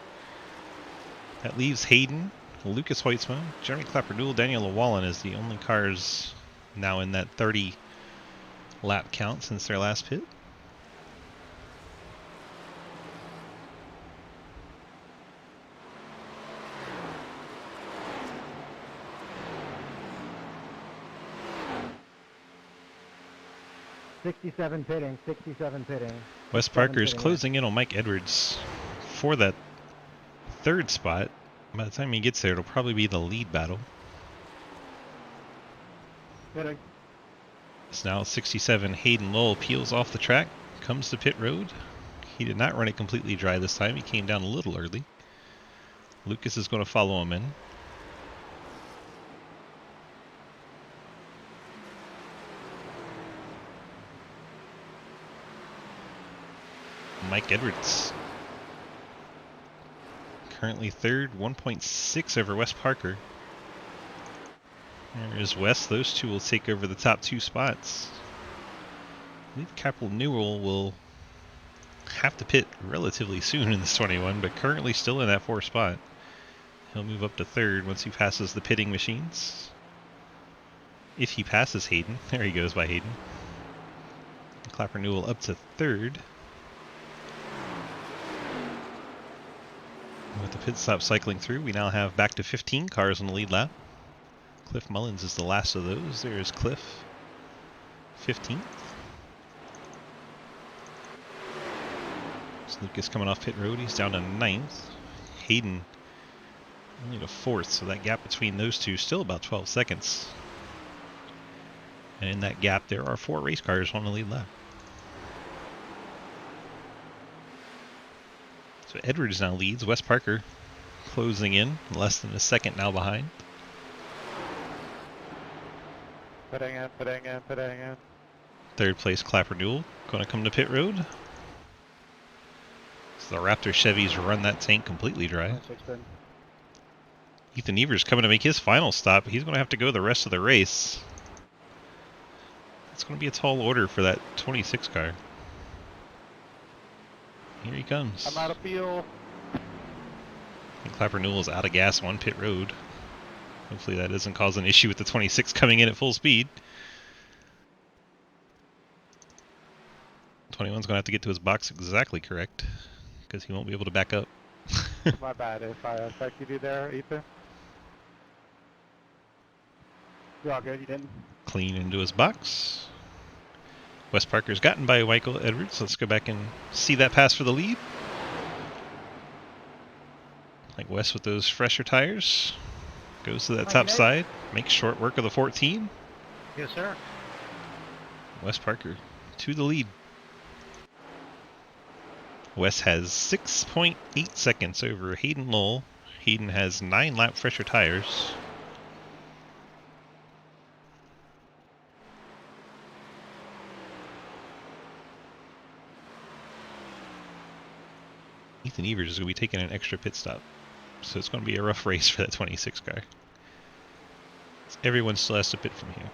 That leaves Hayden, Lucas Hoitzma, Jeremy Clapper-Newell, Daniel Llewellyn as the only cars now in that 30 lap count since their last pit. '67 pitting. '67 pitting. Wes Parker is closing in on Mike Edwards for that 3rd spot. By the time he gets there, it'll probably be the lead battle. Pitting. It's now 67. Hayden Lowell peels off the track, comes to pit road. He did not run it completely dry this time. He came down a little early. Lucas is going to follow him in. Mike Edwards currently 3rd, 1.6 over Wes Parker. There's Wes. Those two will take over the top 2 spots. I believe Capel Newell will have to pit relatively soon in this 21, but currently still in that 4th spot. He'll move up to 3rd once he passes the pitting machines. If he passes Hayden. There he goes by Hayden. Clapper Newell up to 3rd. With the pit stop cycling through, we now have back to 15 cars on the lead lap. Cliff Mullins is the last of those. There's Cliff, 15th. It's Lucas coming off pit road. He's down to 9th. Hayden only to 4th, so that gap between those two is still about 12 seconds. And in that gap, there are 4 race cars on the lead lap. So Edwards now leads. Wes Parker closing in, less than a second now behind. Pitting in, pitting in, pitting in. 3rd place Clapper Newell going to come to pit road. So the Raptor Chevys run that tank completely dry. Ethan Evers coming to make his final stop. He's going to have to go the rest of the race. It's going to be a tall order for that 26 car. Here he comes. I'm out of fuel. And Clapper Newell is out of gas on pit road. Hopefully that doesn't cause an issue with the 26 coming in at full speed. 21's going to have to get to his box exactly correct, because he won't be able to back up. My bad if I affected you there, Ethan. You're all good, you didn't? Clean into his box. Wes Parker's gotten by Michael Edwards. Let's go back and see that pass for the lead. Like Wes with those fresher tires. Goes to that top side. Makes short work of the 14. Yes, sir. Wes Parker to the lead. Wes has 6.8 seconds over Hayden Lowell. Hayden has 9 lap fresher tires. Ethan Evers is going to be taking an extra pit stop. So it's going to be a rough race for that 26 car. Everyone still has to pit from here.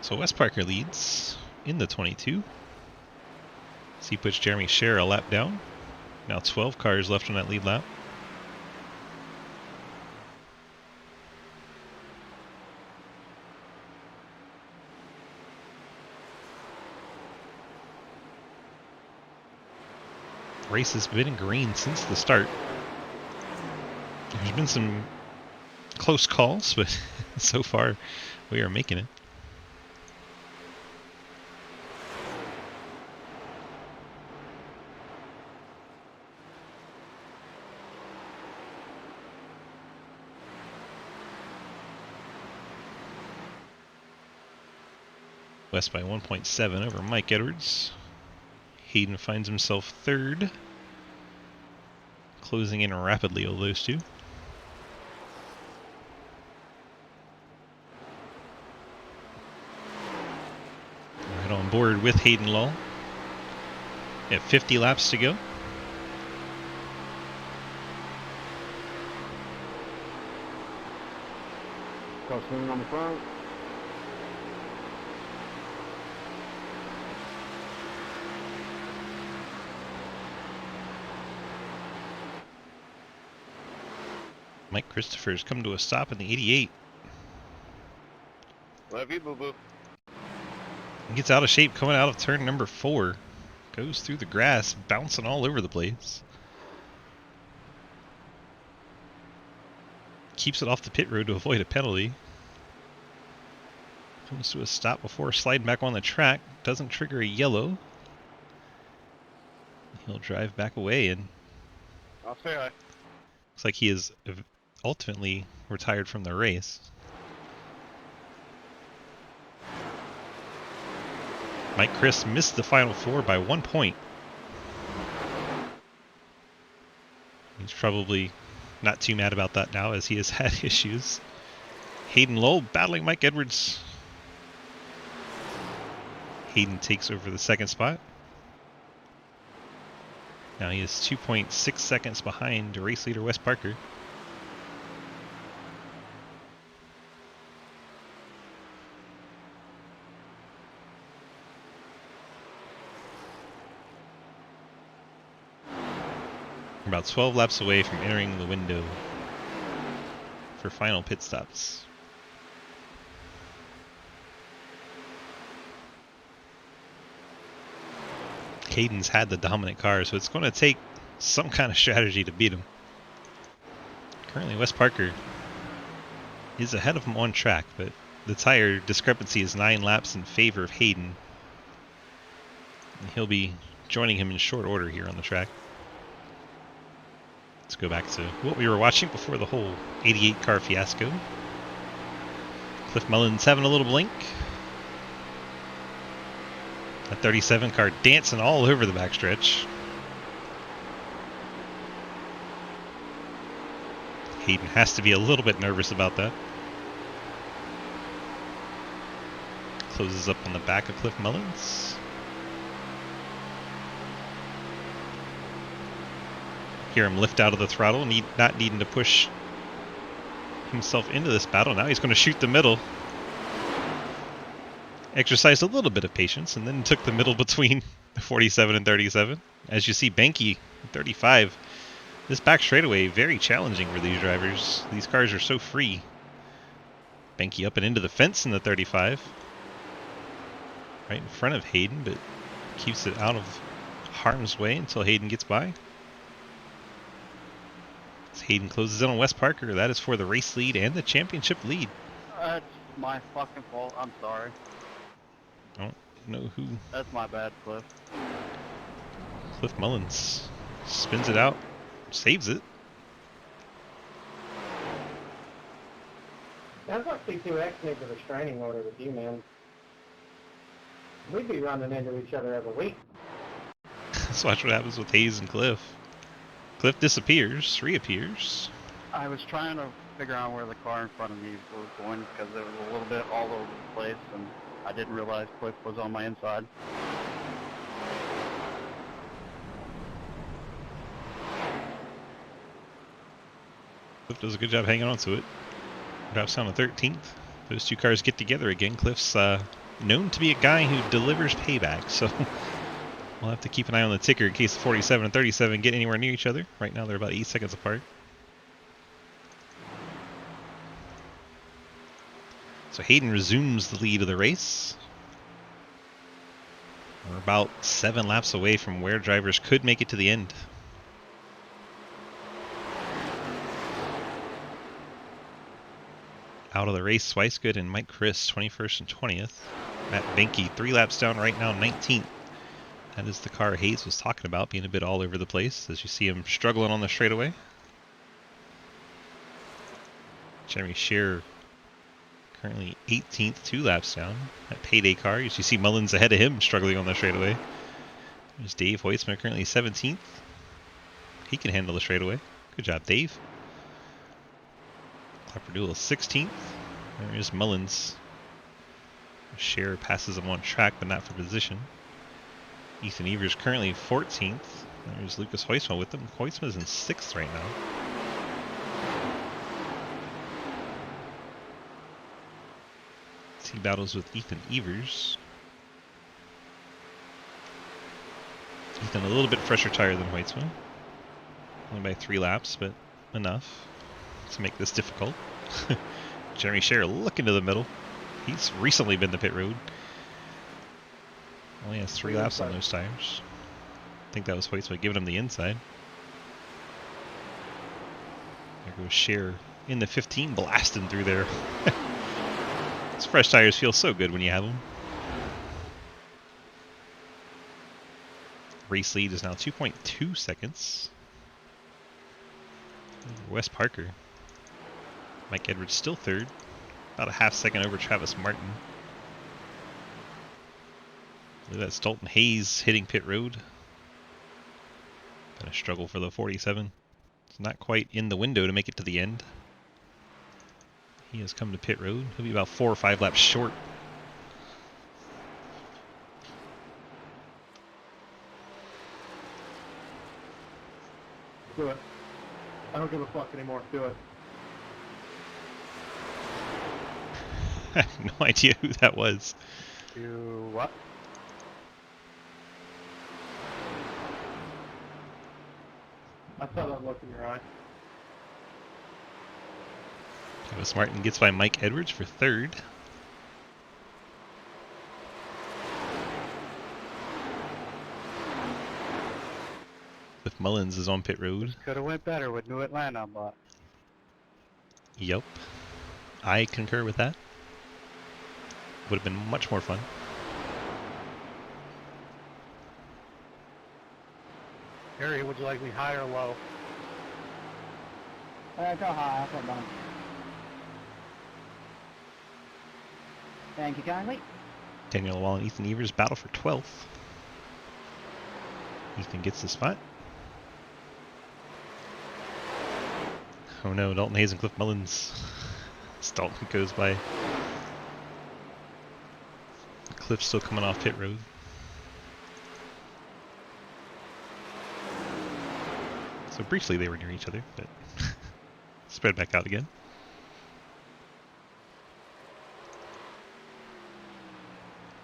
So Wes Parker leads in the 22. So he puts Jeremy Scher a lap down. Now 12 cars left on that lead lap. Race has been green since the start. There's been some close calls, but so far we are making it. West by 1.7 over Mike Edwards. Hayden finds himself third. Closing in rapidly on those two. Right on board with Hayden Lull. At 50 laps to go. Got swing on the front. Mike Christopher's come to a stop in the 88. Love you, boo-boo. He gets out of shape coming out of turn number 4. Goes through the grass, bouncing all over the place. Keeps it off the pit road to avoid a penalty. Comes to a stop before sliding back on the track. Doesn't trigger a yellow. He'll drive back away, and I'll say hi. looks like he is ultimately retired from the race. Mike Chris missed the final 4 by 1 point. He's probably not too mad about that now, as he has had issues. Hayden Lull battling Mike Edwards. Hayden takes over the second spot. Now he is 2.6 seconds behind race leader Wes Parker. We're about 12 laps away from entering the window for final pit stops. Hayden's had the dominant car, so it's going to take some kind of strategy to beat him. Currently, Wes Parker is ahead of him on track, but the tire discrepancy is 9 laps in favor of Hayden. And he'll be joining him in short order here on the track. Let's go back to what we were watching before the whole 88 car fiasco. Cliff Mullins having a little blink. A 37 car dancing all over the backstretch. Hayden has to be a little bit nervous about that. Closes up on the back of Cliff Mullins. Hear him lift out of the throttle, not needing to push himself into this battle. Now he's going to shoot the middle. Exercised a little bit of patience and then took the middle between 47 and 37. As you see, Benke, 35. This back straightaway, very challenging for these drivers. These cars are so free. Benke up and into the fence in the 35. Right in front of Hayden, but keeps it out of harm's way until Hayden gets by. As Hayden closes in on Wes Parker, that is for the race lead and the championship lead. That's my fucking fault. I'm sorry. I don't know who. That's my bad, Cliff. Cliff Mullins spins it out, saves it. Sounds like C2X needs a restraining order with you, man. We'd be running into each other every week. Let's watch what happens with Hayes and Cliff. Cliff disappears, reappears. I was trying to figure out where the car in front of me was going because it was a little bit all over the place, and I didn't realize Cliff was on my inside. Cliff does a good job hanging on to it. Drops down to 13th. Those two cars get together again. Cliff's known to be a guy who delivers payback, so we'll have to keep an eye on the ticker in case the 47 and 37 get anywhere near each other. Right now they're about 8 seconds apart. So Hayden resumes the lead of the race. We're about 7 laps away from where drivers could make it to the end. Out of the race, Weisgood and Mike Chris, 21st and 20th. Matt Benke, 3 laps down right now, 19th. That is the car Hayes was talking about, being a bit all over the place, as you see him struggling on the straightaway. Jeremy Shearer currently 18th, 2 laps down. That payday car, as you see Mullins ahead of him, struggling on the straightaway. There's Dave Hoytsma, currently 17th. He can handle the straightaway. Good job, Dave. Clapperdoodle 16th. There's Mullins. Shearer passes him on track, but not for position. Ethan Evers currently 14th. There's Lucas Hoytsma with him. Hoytsma's in 6th right now. He battles with Ethan Evers. Ethan a little bit fresher tire than Hoytsma. Only by 3 laps, but enough to make this difficult. Jeremy Shearer looking to the middle. He's recently been to pit road. Only has 3 laps on those tires. I think that was Hoytsma giving him the inside. There goes Shearer in the 15, blasting through there. Those fresh tires feel so good when you have them. Race lead is now 2.2 seconds. Wes Parker. Mike Edwards still 3rd. About a half second over Travis Martin. Look at that, Dalton Hayes hitting pit road. Gonna struggle for the 47. It's not quite in the window to make it to the end. He has come to pit road. He'll be about 4 or 5 laps short. Do it. I don't give a fuck anymore. Do it. I have no idea who that was. You what? I saw that look in your eye. Travis Martin gets by Mike Edwards for 3rd. With Mullins is on pit road. Could have went better with New Atlanta, but Yep. I concur with that. Would have been much more fun. Harry, would you like me high or low? Go high, I'll put down. Thank you kindly. Daniel Wall and Ethan Evers battle for 12th. Ethan gets the spot. Oh no, Dalton Hayes and Cliff Mullins. As Dalton goes by. Cliff's still coming off pit road. So briefly they were near each other, but spread back out again.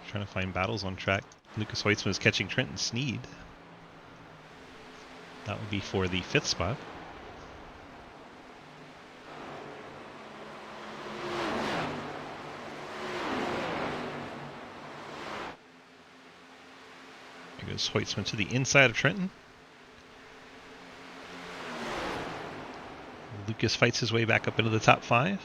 Trying to find battles on track. Lucas Hoytsma is catching Trenton Sneed. That would be for the 5th spot. There goes Hoytsma to the inside of Trenton. Lucas fights his way back up into the top 5.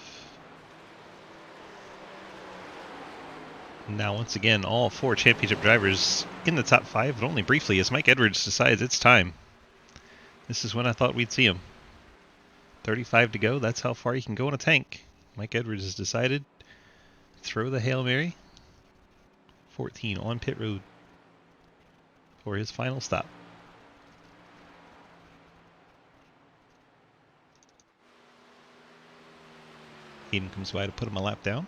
Now, once again, all 4 championship drivers in the top 5, but only briefly as Mike Edwards decides it's time. This is when I thought we'd see him. 35 to go, that's how far he can go in a tank. Mike Edwards has decided. Throw the Hail Mary. 14 on pit road for his final stop. Hayden comes by to put him a lap down.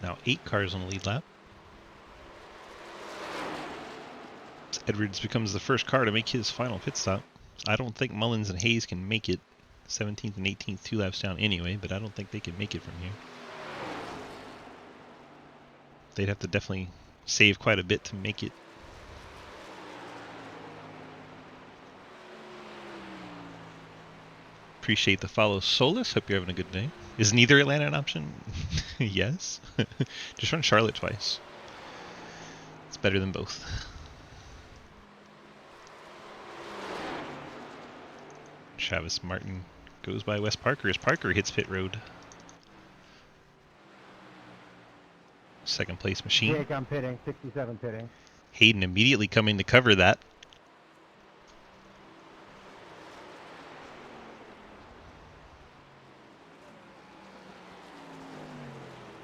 Now 8 cars on the lead lap. Edwards becomes the first car to make his final pit stop. I don't think Mullins and Hayes can make it. 17th and 18th, 2 laps down anyway, but I don't think they can make it from here. They'd have to definitely save quite a bit to make it. Appreciate the follow, Solus. Hope you're having a good day. Is neither Atlanta an option? Yes. Just run Charlotte twice. It's better than both. Travis Martin goes by Wes Parker as Parker hits pit road. Second place machine. Jake, I'm pitting. 67 pitting. Hayden immediately coming to cover that.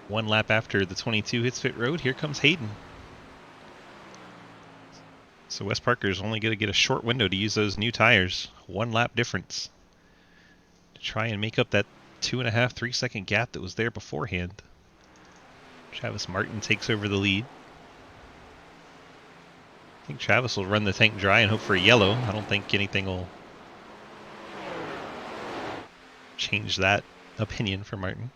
One lap after the 22 hits pit road, here comes Hayden. So Wes Parker's only going to get a short window to use those new tires. 1 lap difference. To try and make up that 2.5, 3 second gap that was there beforehand. Travis Martin takes over the lead. I think Travis will run the tank dry and hope for a yellow. I don't think anything will change that opinion for Martin.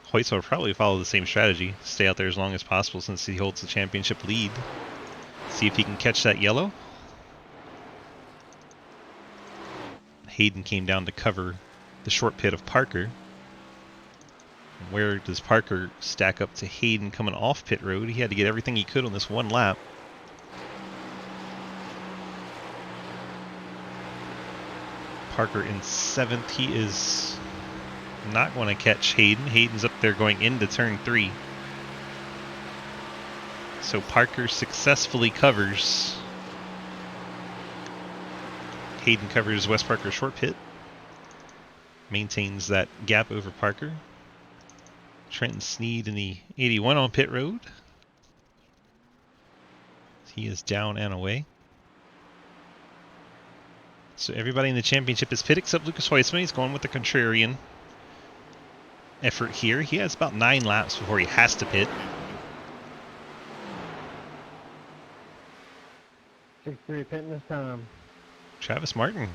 Hoyt will probably follow the same strategy. Stay out there as long as possible since he holds the championship lead. See if he can catch that yellow. Hayden came down to cover the short pit of Parker. Where does Parker stack up to Hayden coming off pit road? He had to get everything he could on this 1 lap. Parker in 7th. He is not going to catch Hayden. Hayden's up there going into turn 3. So Parker successfully covers. Hayden covers Wes Parker's short pit. Maintains that gap over Parker. Trenton Sneed in the 81 on pit road. He is down and away. So everybody in the championship is pit except Lucas Hoisman. He's going with the contrarian effort here. He has about 9 laps before he has to pit. 6-3 pitting this time. Travis Martin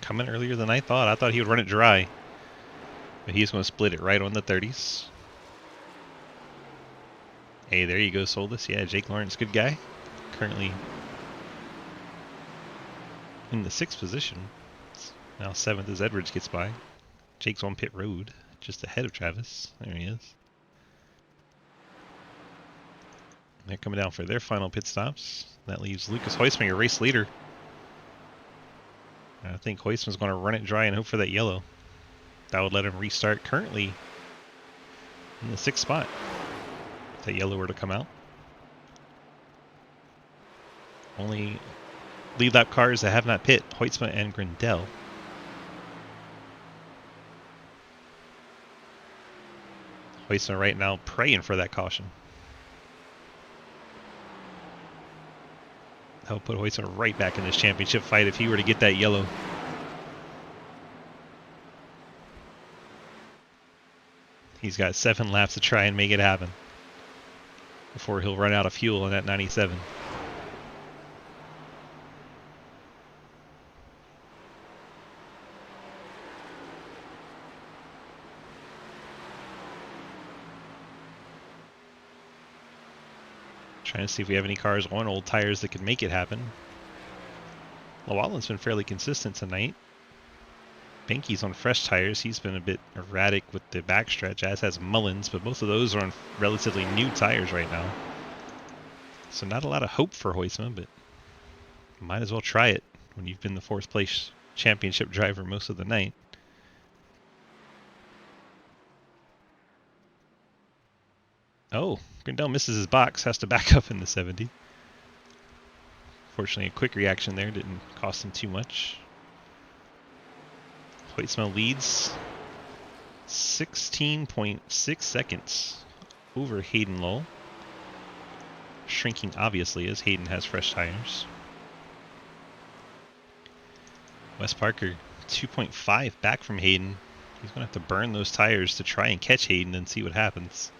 coming earlier than I thought. I thought he would run it dry. But he's going to split it right on the 30s. Hey, there you go, Soldis. Yeah, Jake Lawrence, good guy. Currently in the 6th position. Now 7th as Edwards gets by. Jake's on pit road, just ahead of Travis. There he is. They're coming down for their final pit stops. That leaves Lucas Hoisman, your race leader. I think Hoisman's going to run it dry and hope for that yellow. That would let him restart currently in the 6th spot. If that yellow were to come out. Only lead lap cars that have not pit, Hoisman and Grindel. Hoisman right now praying for that caution. That would put Hoisman right back in this championship fight if he were to get that yellow. He's got 7 laps to try and make it happen before he'll run out of fuel in that 97. Trying to see if we have any cars on old tires that can make it happen. Llewellyn's been fairly consistent tonight. Benke's on fresh tires. He's been a bit erratic with the backstretch, as has Mullins, but both of those are on relatively new tires right now. So not a lot of hope for Hoisman, but might as well try it when you've been the 4th place championship driver most of the night. Oh, Grindel misses his box, has to back up in the 70. Fortunately, a quick reaction there didn't cost him too much. Hoisman leads 16.6 seconds over Hayden Lowell. Shrinking, obviously, as Hayden has fresh tires. Wes Parker, 2.5 back from Hayden. He's going to have to burn those tires to try and catch Hayden and see what happens.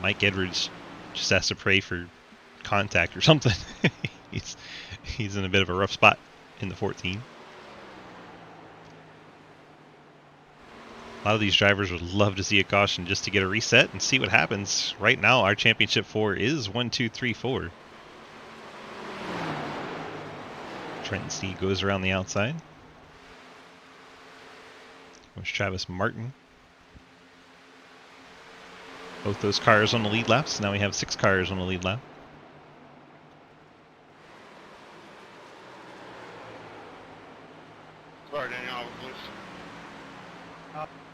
Mike Edwards just has to pray for contact or something. he's in a bit of a rough spot in the 14. A lot of these drivers would love to see a caution just to get a reset and see what happens. Right now, our championship 4 is 1, 2, 3, 4. Trenton Sneed goes around the outside. was Travis Martin. Both those cars on the lead laps. Now we have 6 cars on the lead lap. Sorry, Daniel, I was loose.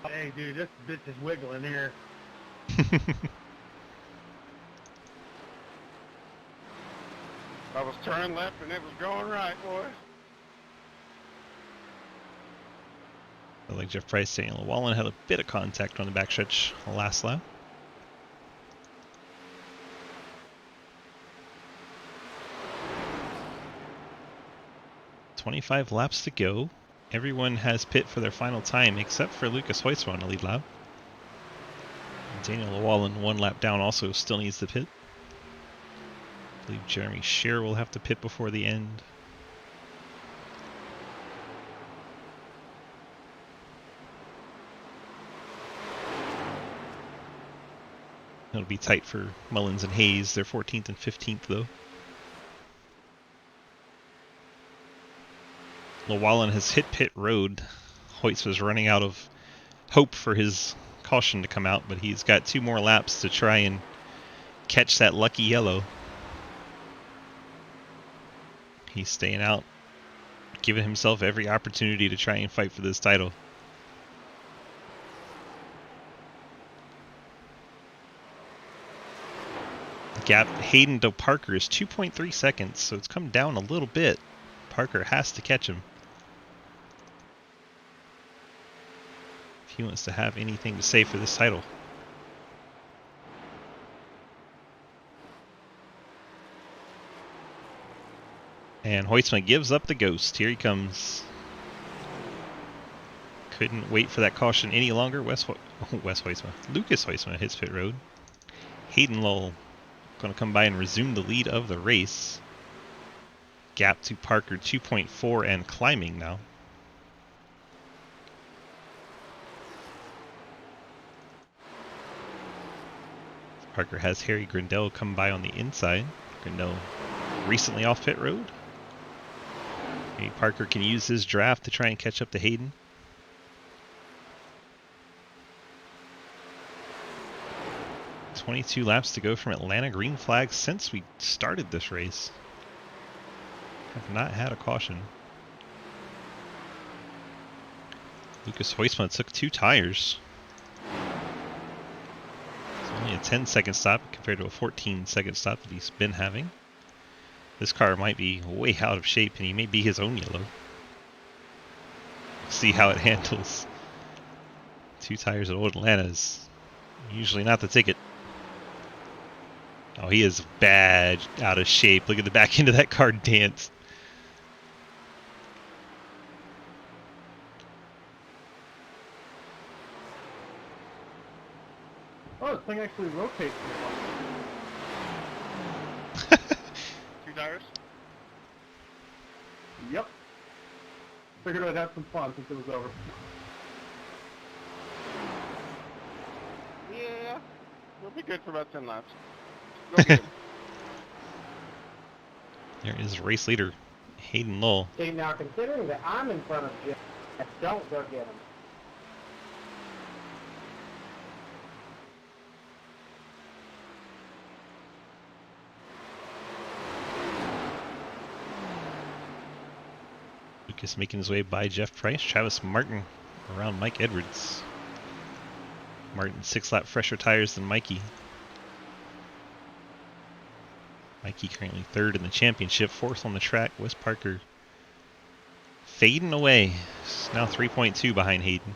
Hey, dude, this bitch is wiggling here. I was turning left and it was going right, boys. Like Jeff Price saying, Llewellyn had a bit of contact on the backstretch last lap. "25 laps to go. Everyone has pit for their final time except for Lucas Hoytsma on the lead lap. Daniel Llewellyn, 1 lap down, also still needs to pit. I believe Jeremy Scheer will have to pit before the end. It'll be tight for Mullins and Hayes. They're 14th and 15th, though. Llewellyn has hit pit road. Hoyts was running out of hope for his caution to come out, but he's got 2 more laps to try and catch that lucky yellow. He's staying out, giving himself every opportunity to try and fight for this title. The gap Hayden to Parker is 2.3 seconds, so it's come down a little bit. Parker has to catch him if he wants to have anything to say for this title. And Hoytsma gives up the ghost. Here he comes. Couldn't wait for that caution any longer. Lucas Hoytsma hits pit road. Hayden Lull going to come by and resume the lead of the race. Gap to Parker 2.4 and climbing now. Parker has Harry Grindell come by on the inside. Grindell recently off pit road. Maybe Parker can use his draft to try and catch up to Hayden. "22 laps to go from Atlanta. Green flag since we started this race. Have not had a caution. Lucas Hoytsma took 2 tires. It's only a 10-second stop compared to a 14-second stop that he's been having. This car might be way out of shape, and he may be his own yellow. See how it handles. 2 tires at Old Atlanta is usually not the ticket. Oh, he is bad out of shape. Look at the back end of that car dance. Oh, this thing actually rotates. 2 tires? Yep. Figured I'd have some fun since it was over. Yeah. We'll be good for about 10 laps. Go get him. There is race leader Hayden Lull. See, now considering that I'm in front of Jeff, don't go get him. Lucas making his way by Jeff Price. Travis Martin around Mike Edwards. Martin 6 lap fresher tires than Mikey. Mikey currently 3rd in the championship, 4th on the track. Wes Parker fading away. It's now 3.2 behind Hayden.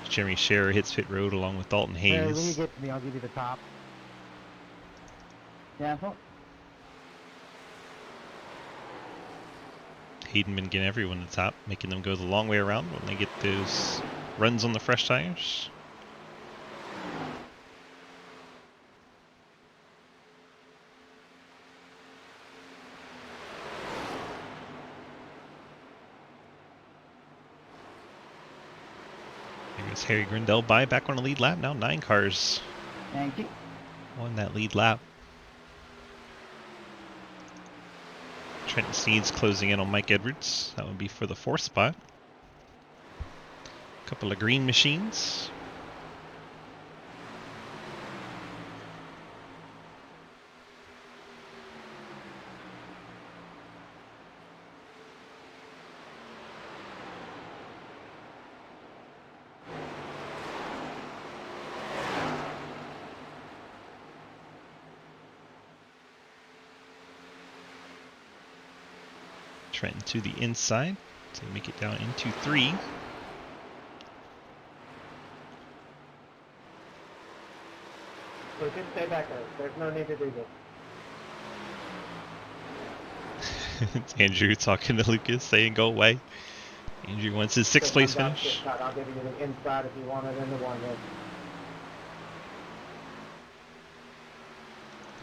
Jeremy Scherer hits pit road along with Dalton Hey, when you Hayes. get to me, I'll give you the top. Yeah, Hayden been getting everyone to the top, making them go the long way around when they get those runs on the fresh tires. There's Harry Grindell back on the lead lap. Now 9 cars thank you. on that lead lap. Trenton Sneed's closing in on Mike Edwards. That would be for the 4th spot. Couple of green machines. Trenton to the inside to make it down into 3. So just stay back there. There's no need to do this. It's Andrew talking to Lucas, saying go away. Andrew wants his 6th place finish. I'll give you the inside if you want it in the one.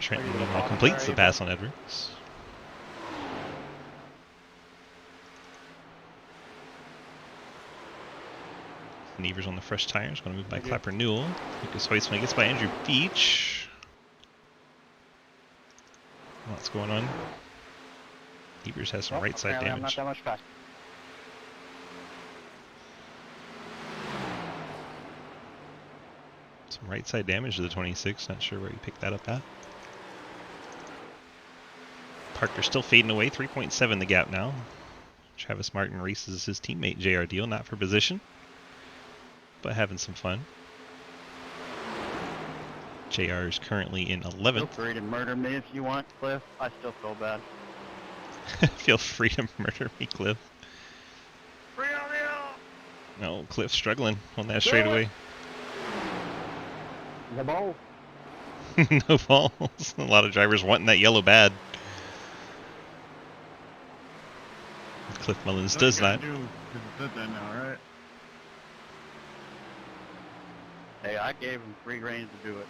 Trenton completes the pass on Edwards. Nevers on the fresh tires, going to move by Clapper Newell. Lucas Hoisman gets by Andrew Beach. What's going on? Nevers has some right side apparently I'm not damage. that much faster. Some right side damage to the 26. Not sure where he picked that up at. Parker still fading away. 3.7 the gap now. Travis Martin races his teammate JR Deal, not for position, but having some fun. JR is currently in 11th. Feel free to murder me if you want, Cliff. I still feel bad. Feel free to murder me, Cliff. No, Cliff's struggling on that straightaway. The ball. No balls. A lot of drivers wanting that yellow bad. Cliff Mullins does not. Hey, I gave him free reign to do it.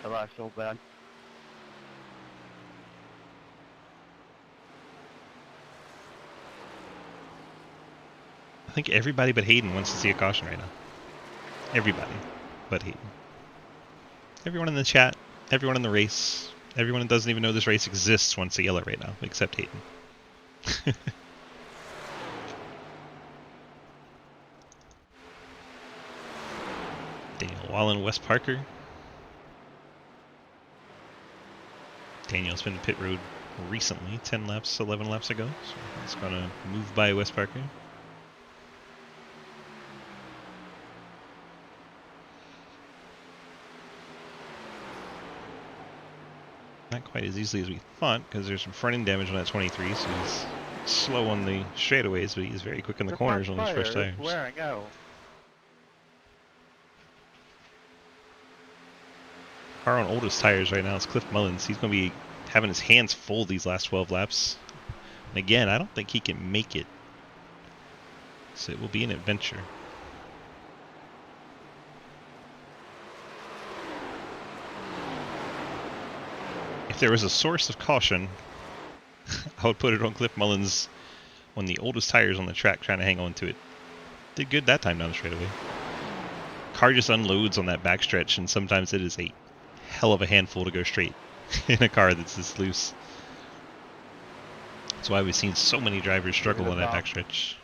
Cause I feel bad. I think everybody but Hayden wants to see a caution right now. Everybody but Hayden. Everyone in the chat, everyone in the race, everyone that doesn't even know this race exists wants a yellow right now, except Hayden. Daniel Wallen, Wes Parker. Daniel's been to pit road recently, 10 laps, 11 laps ago, so he's going to move by Wes Parker. Not quite as easily as we thought, because there's some front end damage on that 23, so he's slow on the straightaways, but he's very quick in the corners on those fresh tires. Where I go. Car on oldest tires right now is Cliff Mullins. He's going to be having his hands full these last 12 laps. And again, I don't think he can make it. So it will be an adventure. If there was a source of caution, I would put it on Cliff Mullins on the oldest tires on the track trying to hang on to it. Did good that time down the straightaway. Car just unloads on that backstretch, and sometimes it is a hell of a handful to go straight in a car that's this loose. That's why we've seen so many drivers struggle on that backstretch.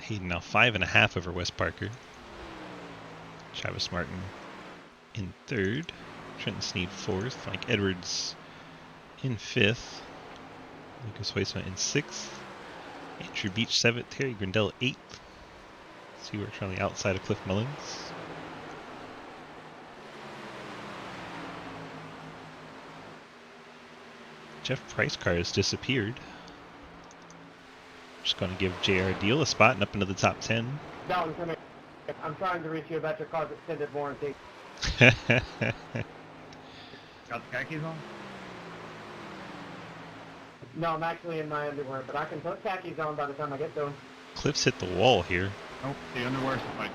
Hayden now 5.5 over Wes Parker. Travis Martin in 3rd. Trenton Sneed 4th. Mike Edwards in 5th. Lucas Hoisman in 6th. Andrew Beach 7th. Terry Grindell 8th. So he works on the outside of Cliff Mullins. Jeff Price car has disappeared. Just going to give JR Deal a spot and up into the top 10. Dalton, come here. I'm trying to reach you about your car's extended warranty. Got the khakis on? No, I'm actually in my underwear, but I can put khakis on by the time I get to them. Cliff's hit the wall here. Nope, the underwear's fighting.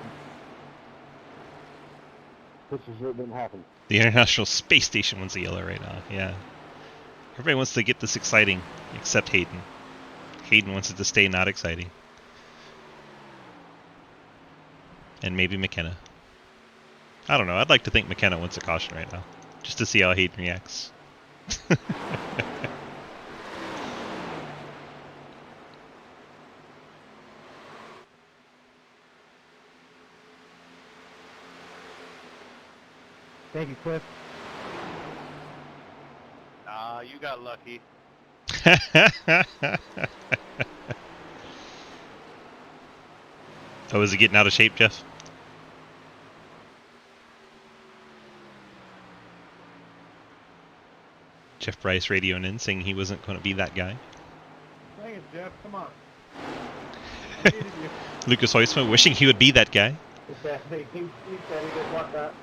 This is what didn't happen. The International Space Station wants a yellow right now, yeah. Everybody wants to get this exciting, except Hayden. Hayden wants it to stay not exciting. And maybe McKenna. I don't know. I'd like to think McKenna wants a caution right now, just to see how Hayden reacts. Thank you, Cliff. Nah, you got lucky. Oh, is he getting out of shape, Jeff? Jeff Bryce radioing in saying he wasn't going to be that guy. Dang it, Jeff, come on. Lucas Heusma wishing he would be that guy. He said he didn't want that.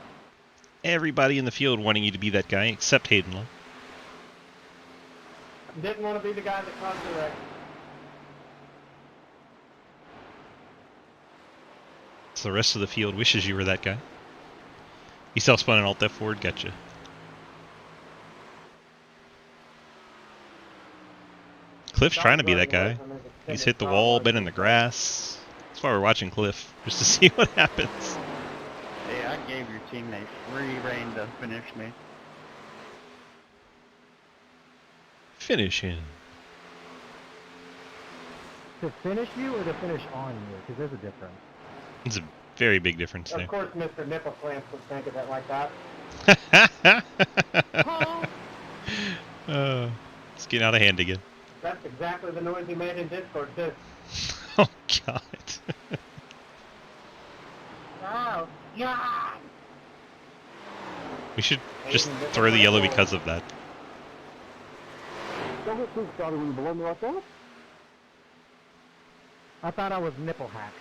Everybody in the field wanting you to be that guy, except Hayden Law. Didn't want to be the guy that caused the wreck. So the rest of the field wishes you were that guy. You self-spun and alt F4, gotcha. Cliff's trying to be that guy. He's hit the wall, been in the grass. That's why we're watching Cliff, just to see what happens. Hey, I gave your teammate free reign to finish me. Finish him. To finish you or to finish on you? Because there's a difference. It's a very big difference Of there. course, Mr. Nipple Clamps would think of it like that. It's getting out of hand again. That's exactly the noise he made in Discord, too. Oh, God. Oh, God! We should just throw the yellow because of that. Don't get too started when you below me like that. I thought I was nipple hacked.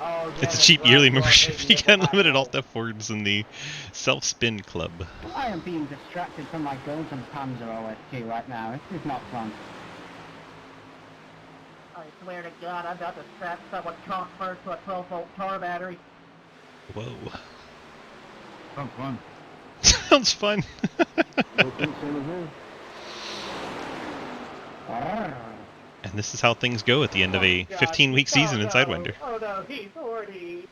Oh, It's a yeah, cheap that's yearly right, membership. well, You get unlimited Nipple alt F4s in the self-spin club. I am being distracted from my goals and Panzer OST right now. This is not fun. I swear to God, I'm about to strap someone cock first to a 12-volt car battery. Whoa. Sounds fun. Sounds fun. And this is how things go at the end of a 15-week season in Sidewinder. Oh no, he's 40.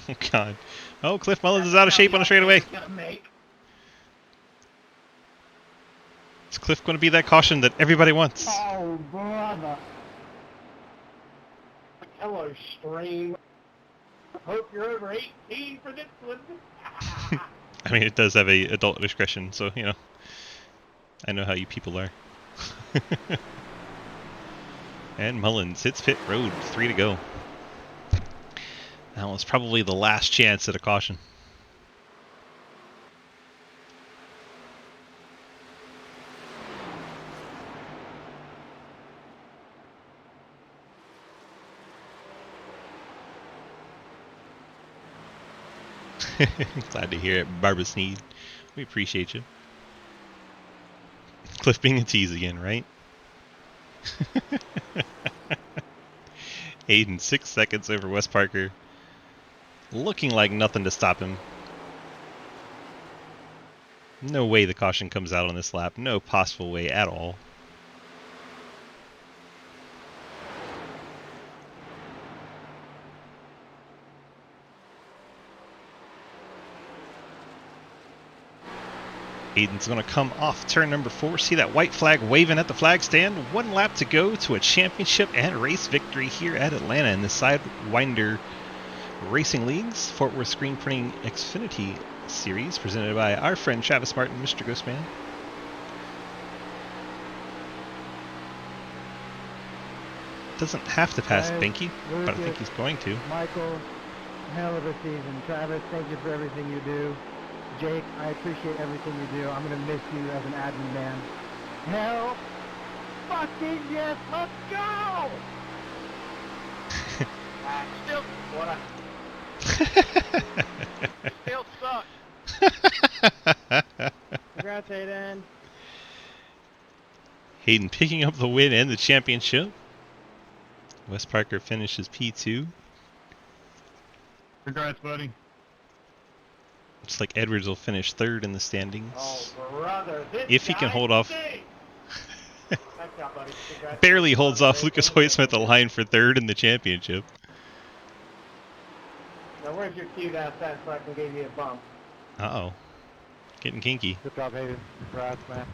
Oh, God. Oh, Cliff Mullins is out of shape on the straightaway. Is Cliff going to be that caution that everybody wants? Oh, brother. Hello, stream. Hope you're over 18 for this one. I mean, it does have a adult discretion, so, you know. I know how you people are. And Mullins hits pit road, 3 to go. That was probably the last chance at a caution. Glad to hear it, Barbara Sneed. We appreciate you. Cliff being a tease again, right? Aiden, 6 seconds over Wes Parker. Looking like nothing to stop him. No way the caution comes out on this lap. No possible way at all. Aiden's going to come off turn number 4. See that white flag waving at the flag stand. 1 lap to go to a championship and race victory here at Atlanta in the Sidewinder Racing League's Fort Worth Screen Printing Xfinity Series, presented by our friend Travis Martin, Mr. Ghostman. Doesn't have to pass Binky, but I think he's going to. Michael, hell of a season. Travis, thank you for everything you do. Jake, I appreciate everything you do. I'm going to miss you as an admin man. Hell fucking yes, let's go! Still, what still suck. Congrats, Aiden. Hayden picking up the win and the championship. Wes Parker finishes P2. Congrats, buddy. Looks like Edwards will finish 3rd in the standings. Oh, brother, this If he can guy hold off. stinks. Nice job, buddy. Congrats. Barely holds off Lucas Hoyt-Smith the line for 3rd in the championship. Now, where's your cute ass at so I can give you a bump? Uh-oh. Getting kinky. Good job, Hayden. Congrats, man.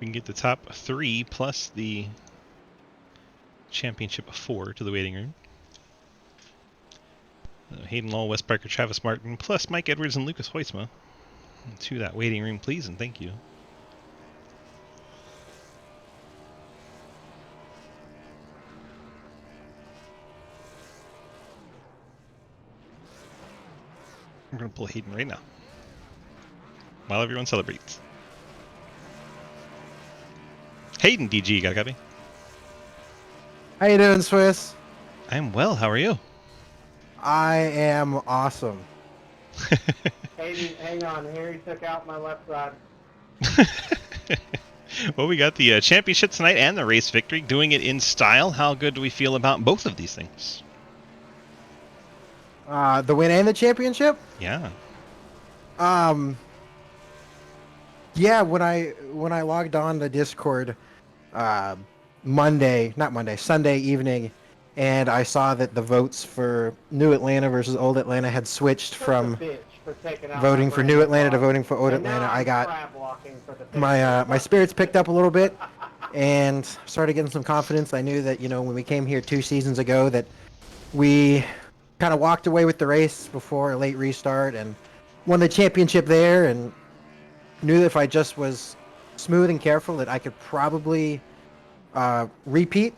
We can get the top 3 plus the championship of 4 to the waiting room. Hayden Law, Wes Parker, Travis Martin, plus Mike Edwards and Lucas Hoisma to that waiting room, please, and thank you. We're going to pull Hayden right now while everyone celebrates. Hayden, DG, got a copy? How you doing, Swiss? I'm well. How are you? I am awesome. Hayden, hang on. Harry took out my left side. Well, we got the championship tonight and the race victory, doing it in style. How good do we feel about both of these things? The win and the championship? Yeah. Yeah, when I logged on to Discord Sunday evening, and I saw that the votes for New Atlanta versus Old Atlanta had switched Such from a bitch for taking out voting my for brand New new Atlanta to car. voting for Old And now Atlanta. I I'm got crab walking for the my spirits picked up a little bit and started getting some confidence. I knew that, when we came here 2 seasons ago, that we kind of walked away with the race before a late restart and won the championship there, and knew that if I just was smooth and careful that I could probably repeat.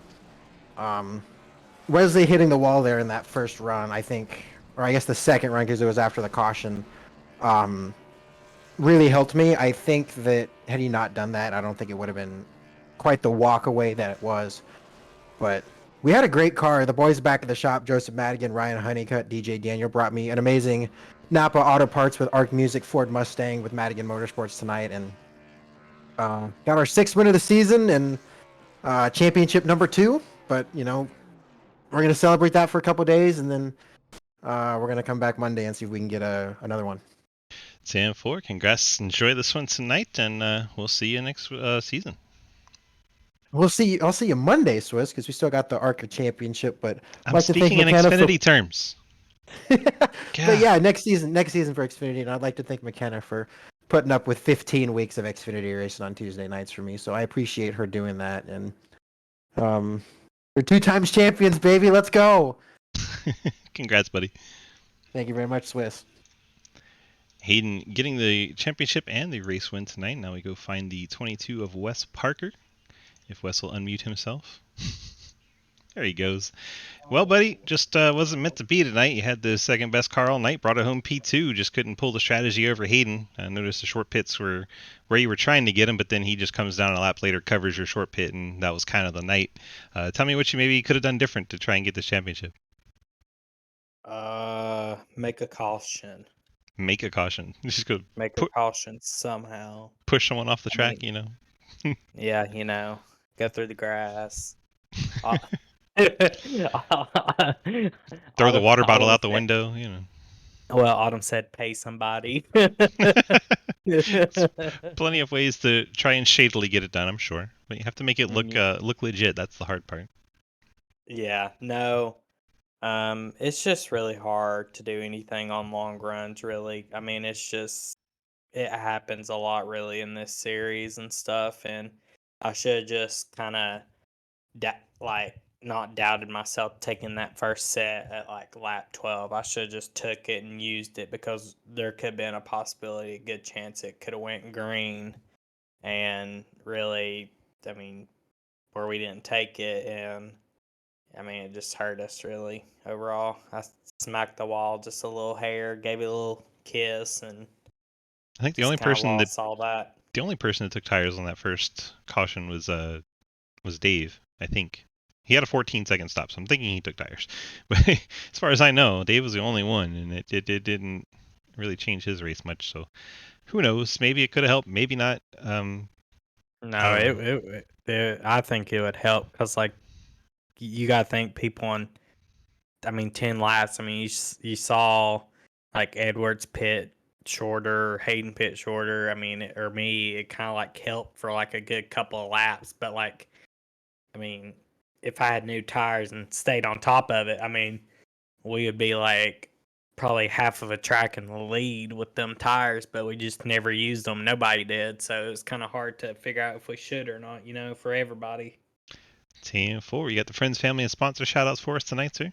Wesley hitting the wall there in that first run, I think, or I guess the second run because it was after the caution, really helped me. I think that had he not done that, I don't think it would have been quite the walk away that it was. But we had a great car. The boys back at the shop, Joseph Madigan, Ryan Honeycutt, DJ Daniel, brought me an amazing Napa Auto Parts with Arc Music Ford Mustang with Madigan Motorsports tonight, and got our 6th win of the season and championship number 2. But we're gonna celebrate that for a couple days, and then we're gonna come back Monday and see if we can get another one. Sam 4, congrats. Enjoy this one tonight, and we'll see you next season. We'll see. I'll see you Monday, Swiss, because we still got the ARCA championship. But I'd I'm like to thank speaking in McKenna Xfinity terms. But yeah, next season for Xfinity, and I'd like to thank McKenna for putting up with 15 weeks of Xfinity racing on Tuesday nights for me. So I appreciate her doing that. And we're 2 times champions, baby. Let's go. Congrats, buddy. Thank you very much, Swiss. Hayden getting the championship and the race win tonight. Now we go find the 22 of Wes Parker. If Wes will unmute himself. There he goes. Well, buddy, just wasn't meant to be tonight. You had the second best car all night, brought it home P2, just couldn't pull the strategy over Hayden. I noticed the short pits were where you were trying to get him, but then he just comes down a lap later, covers your short pit, and that was kind of the night. Tell me what you maybe could have done different to try and get this championship. Make a caution. Make a caution. Just go Make a caution somehow. push someone off the track, Yeah, go through the grass. Throw the water bottle out the window, Well, Autumn said pay somebody. Plenty of ways to try and shadily get it done, I'm sure. But you have to make it look legit. That's the hard part. Yeah, no. It's just really hard to do anything on long runs, really. I mean, it happens a lot, really, in this series and stuff. And I should have just kind of, not doubted myself taking that first set at lap 12. I should have just took it and used it because there could have been a possibility, a good chance it could have went green. And really, I mean, where we didn't take it, and I mean, it just hurt us really overall. I smacked the wall just a little hair, gave it a little kiss, and I think all that. The only person that took tires on that first caution was Dave, I think. He had a 14-second stop, so I'm thinking he took tires. But as far as I know, Dave was the only one, and it didn't really change his race much. So who knows? Maybe it could have helped, maybe not. No, I think it would help because you gotta think people on. I mean, 10 laps. I mean, you saw Edwards pit shorter, Hayden pit shorter. I mean, or me, it kind of helped for a good couple of laps. But I mean, if I had new tires and stayed on top of it, I mean, we would be like probably half of a track in the lead with them tires, but we just never used them. Nobody did, so it was kind of hard to figure out if we should or not, for everybody. Team 4, you got the friends, family, and sponsor shout-outs for us tonight, sir?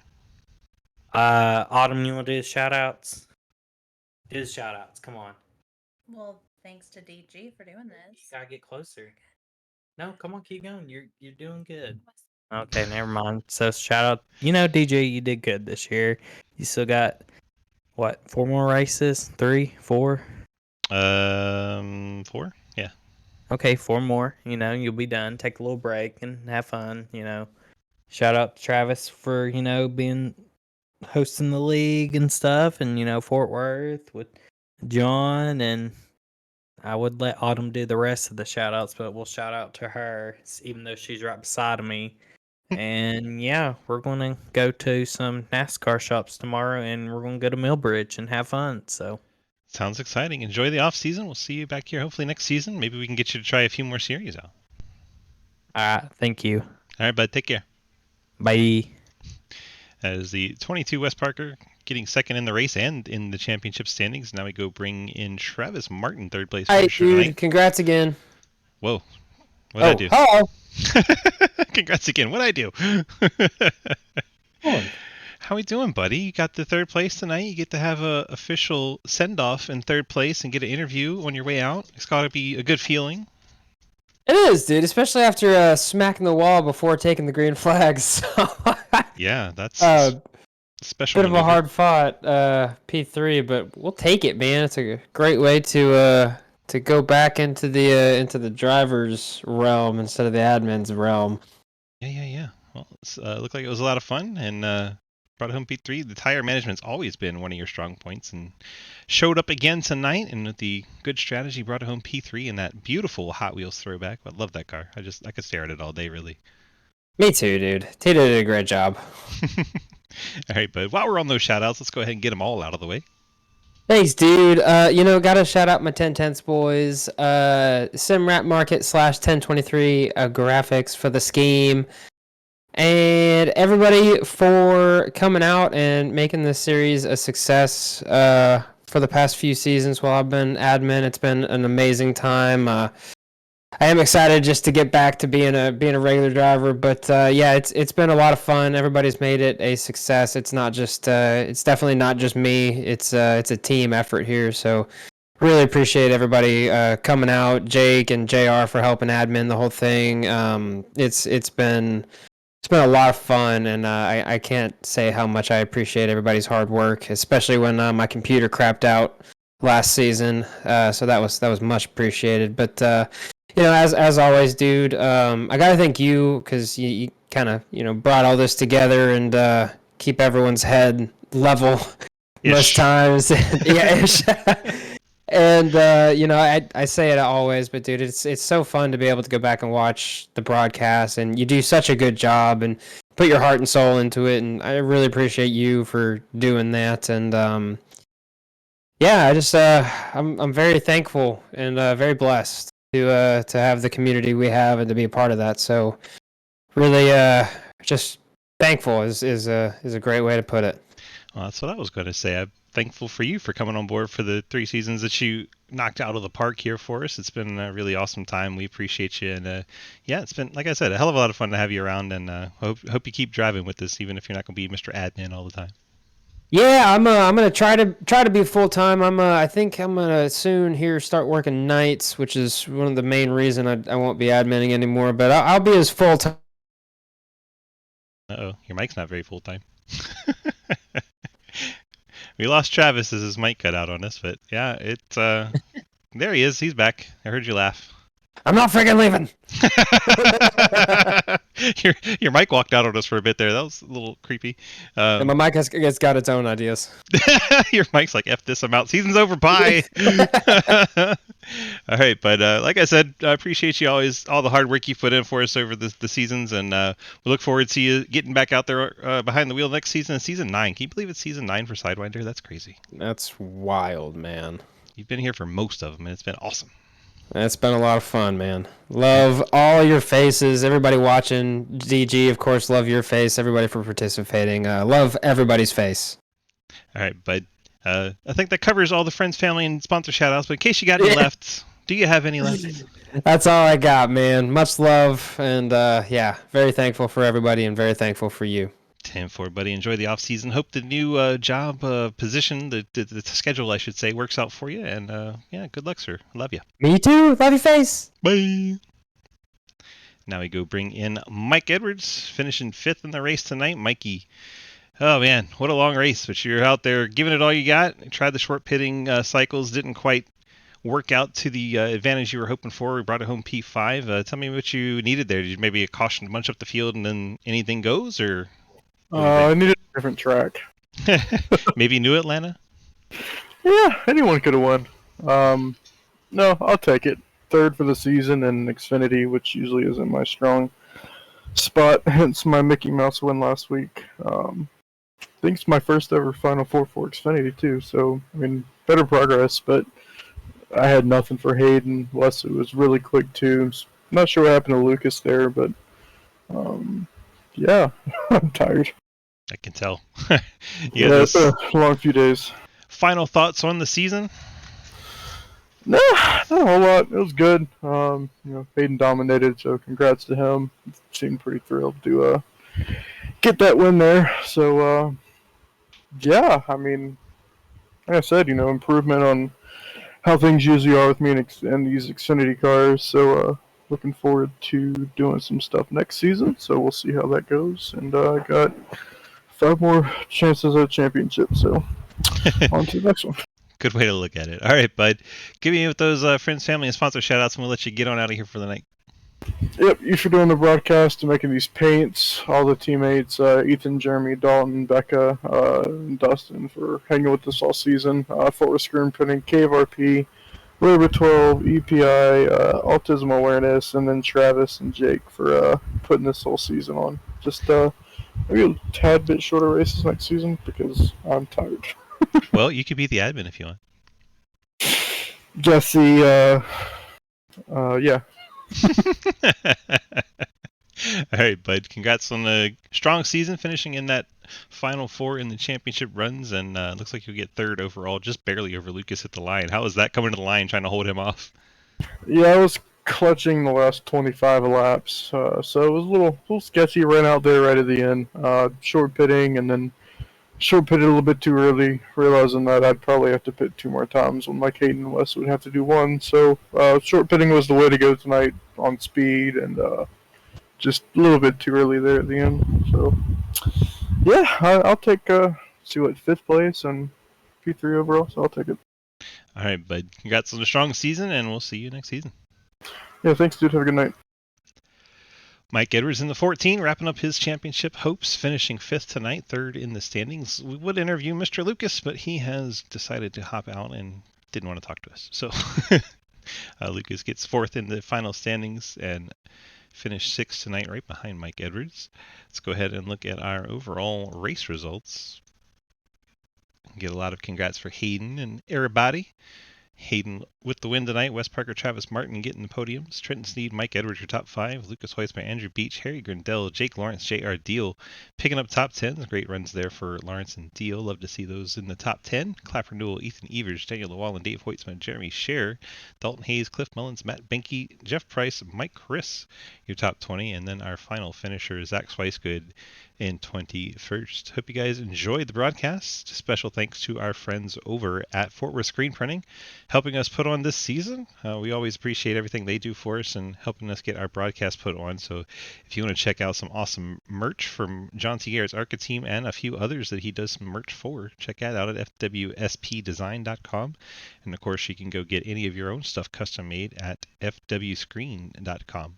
Autumn, you want to do the shout-outs? Do the shout-outs, come on. Well, thanks to DG for doing this. You gotta get closer. No, come on, keep going. You're doing good. Okay, never mind. So shout out, DJ, you did good this year. You still got what? 4 more races? 3, 4? 4. Yeah. Okay, 4 more. You'll be done. Take a little break and have fun. Shout out to Travis for being hosting the league and stuff, and Fort Worth with John, and I would let Autumn do the rest of the shout outs, but we'll shout out to her, even though she's right beside of me. And yeah, we're going to go to some NASCAR shops tomorrow, and we're going to go to Millbridge and have fun. So sounds exciting. Enjoy the off season. We'll see you back here hopefully next season. Maybe we can get you to try a few more series out. All right, thank you. All right, bud. Take care. Bye. As the 22 Wes Parker getting second in the race and in the championship standings. Now we go bring in Travis Martin, third place. Hey, dude, congrats again. Whoa. What'd I do? Hello. Congrats again. What'd I do? How we doing, buddy? You got the third place tonight. You get to have a official send-off in third place and get an interview on your way out. It's got to be a good feeling. It is, dude, especially after smacking the wall before taking the green flags. Yeah, that's Bit special. of a hard fought P3, but we'll take it, man. It's a great way to go back into the driver's realm instead of the admin's realm. Yeah. Well, it looked like it was a lot of fun and brought home P3. The tire management's always been one of your strong points and showed up again tonight. And with the good strategy, brought home P3 in that beautiful Hot Wheels throwback. I love that car. I could stare at it all day, really. Me too, dude. T did a great job. All right, but while we're on those shout outs, let's go ahead and get them all out of the way. Thanks, dude. Gotta shout out my 1010s boys. Simrat Market /1023 graphics for the scheme. And everybody for coming out and making this series a success for the past few seasons while I've been admin. It's been an amazing time. I am excited just to get back to being a regular driver, but it's been a lot of fun. Everybody's made it a success. It's not just it's definitely not just me. It's a team effort here. So really appreciate everybody coming out. Jake and JR for helping admin the whole thing. It's been a lot of fun, and I can't say how much I appreciate everybody's hard work, especially when my computer crapped out last season. So that was much appreciated. But as always, dude, I gotta thank you because you kind of brought all this together and keep everyone's head level most times. Yeah. And I say it always, but dude, it's so fun to be able to go back and watch the broadcast, and you do such a good job and put your heart and soul into it, and I really appreciate you for doing that. And I'm very thankful and very blessed to have the community we have and to be a part of that. So really just thankful is a great way to put it. Well, that's what I was going to say. I'm thankful for you for coming on board for the 3 seasons that you knocked out of the park here for us. It's been a really awesome time. We appreciate you. And it's been, like I said, a hell of a lot of fun to have you around. And hope you keep driving with us, even if you're not going to be Mr. Admin all the time. Yeah, I'm gonna try to be full time. I think I'm gonna soon here start working nights, which is one of the main reason I won't be adminning anymore. But I'll be as full time. Uh-oh, your mic's not very full time. We lost Travis as his mic cut out on us, but yeah, there he is. He's back. I heard you laugh. I'm not freaking leaving. Your mic walked out on us for a bit there. That was a little creepy. And my mic has got its own ideas. Your mic's like, F this, I'm out. Season's over. Bye. All right, but like I said, I appreciate you always, all the hard work you put in for us over the seasons, and we look forward to you getting back out there behind the wheel next season, season 9. Can you believe it's season 9 for Sidewinder? That's crazy. That's wild, man. You've been here for most of them, and it's been awesome. It's been a lot of fun, man. Love all your faces. Everybody watching. DG, of course, love your face. Everybody for participating. Love everybody's face. All right, bud. I think that covers all the friends, family, and sponsor shout-outs, but in case you got any left, do you have any left? That's all I got, man. Much love, and yeah, very thankful for everybody and very thankful for you. 10-4, buddy. Enjoy the off-season. Hope the new job position, the schedule, I should say, works out for you. And yeah, good luck, sir. Love you. Me too. Love your face. Bye. Now we go bring in Mike Edwards, finishing 5th in the race tonight. Mikey, oh man, what a long race, but you're out there giving it all you got. Tried the short pitting cycles, didn't quite work out to the advantage you were hoping for. We brought it home P5. Tell me what you needed there. Did you maybe a caution bunch up the field and then anything goes, or? I needed a different track. Maybe New Atlanta? Yeah, anyone could have won. No, I'll take it. 3rd for the season in Xfinity, which usually isn't my strong spot, hence my Mickey Mouse win last week. I think it's my first ever Final Four for Xfinity, too, so, I mean, better progress, but I had nothing for Hayden. Wesley was really quick, too. Not sure what happened to Lucas there, but, yeah, I'm tired. I can tell. Yeah, it's a long few days. Final thoughts on the season? No, not a whole lot. It was good. Hayden dominated, so congrats to him. Seemed pretty thrilled to get that win there. So, yeah, I mean, like I said, improvement on how things usually are with me and these Xfinity cars. So, looking forward to doing some stuff next season. So we'll see how that goes. And I got 5 more chances at a championship. So on to the next one. Good way to look at it. All right, bud. Give me with those friends, family, and sponsor shout-outs, and we'll let you get on out of here for the night. Yep, you for doing the broadcast and making these paints. All the teammates, Ethan, Jeremy, Dalton, Becca, and Dustin for hanging with us all season. Fort Worth Screen Printing, KVRP, Labor 12, EPI, Autism Awareness, and then Travis and Jake for putting this whole season on. Just maybe a tad bit shorter races next season because I'm tired. Well, you could be the admin if you want. Jesse, yeah. All right, bud. Congrats on a strong season, finishing in that Final Four in the championship runs, and looks like you'll get 3rd overall, just barely over Lucas at the line. How was that coming to the line, trying to hold him off? Yeah, I was clutching the last 25 laps, so it was a little sketchy. Ran out there right at the end, short pitting, and then short pitted a little bit too early, realizing that I'd probably have to pit 2 more times when Mike Hayden and Wes would have to do 1. So short pitting was the way to go tonight on speed, and just a little bit too early there at the end. So yeah, I'll take 5th place and P3 overall. So I'll take it. All right, bud. Congrats on a strong season, and we'll see you next season. Yeah, thanks, dude. Have a good night. Mike Edwards in the 14, wrapping up his championship hopes, finishing 5th tonight, 3rd in the standings. We would interview Mr. Lucas, but he has decided to hop out and didn't want to talk to us. So Lucas gets 4th in the final standings and finished 6th tonight, right behind Mike Edwards. Let's go ahead and look at our overall race results. Get a lot of congrats for Hayden and everybody. Hayden with the win tonight. Wes Parker, Travis Martin getting the podiums. Trenton Sneed, Mike Edwards, your top 5. Lucas Hoisman, Andrew Beach, Harry Grindell, Jake Lawrence, J.R. Deal picking up top 10s. Great runs there for Lawrence and Deal. Love to see those in the top 10. Clapper Newell, Ethan Evers, Daniel Llewellyn, Dave Hoitzman, Jeremy Scher, Dalton Hayes, Cliff Mullins, Matt Benke, Jeff Price, Mike Chris, your top 20. And then our final finisher, Zach Swicegood in 21st. Hope you guys enjoyed the broadcast. Special thanks to our friends over at Fort Worth Screen Printing, helping us put on this season. We always appreciate everything they do for us and helping us get our broadcast put on. So if you want to check out some awesome merch from John T. Garrett's ARCA team and a few others that he does some merch for, check that out at fwspdesign.com. And of course, you can go get any of your own stuff custom made at fwscreen.com.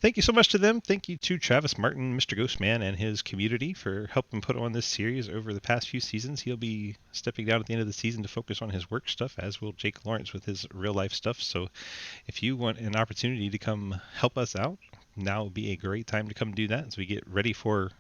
Thank you so much to them. Thank you to Travis Martin, Mr. Ghostman, and his community for helping put on this series over the past few seasons. He'll be stepping down at the end of the season to focus on his work stuff, as will Jake Lawrence with his real life stuff. So if you want an opportunity to come help us out, now would be a great time to come do that as we get ready for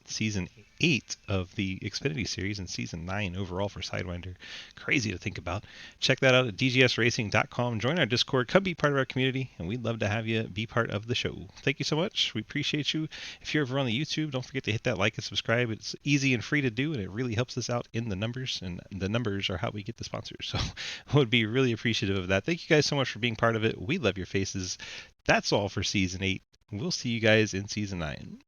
season 8 of the Xfinity series and season 9 overall for Sidewinder. Crazy to think about. Check that out at dgsracing.com. Join our Discord. Come be part of our community, and we'd love to have you be part of the show. Thank you so much. We appreciate you. If you're over on the YouTube, don't forget to hit that like and subscribe. It's easy and free to do, and it really helps us out in the numbers, and the numbers are how we get the sponsors. So I would be really appreciative of that. Thank you guys so much for being part of it. We love your faces. That's all for season 8. We'll see you guys in season 9.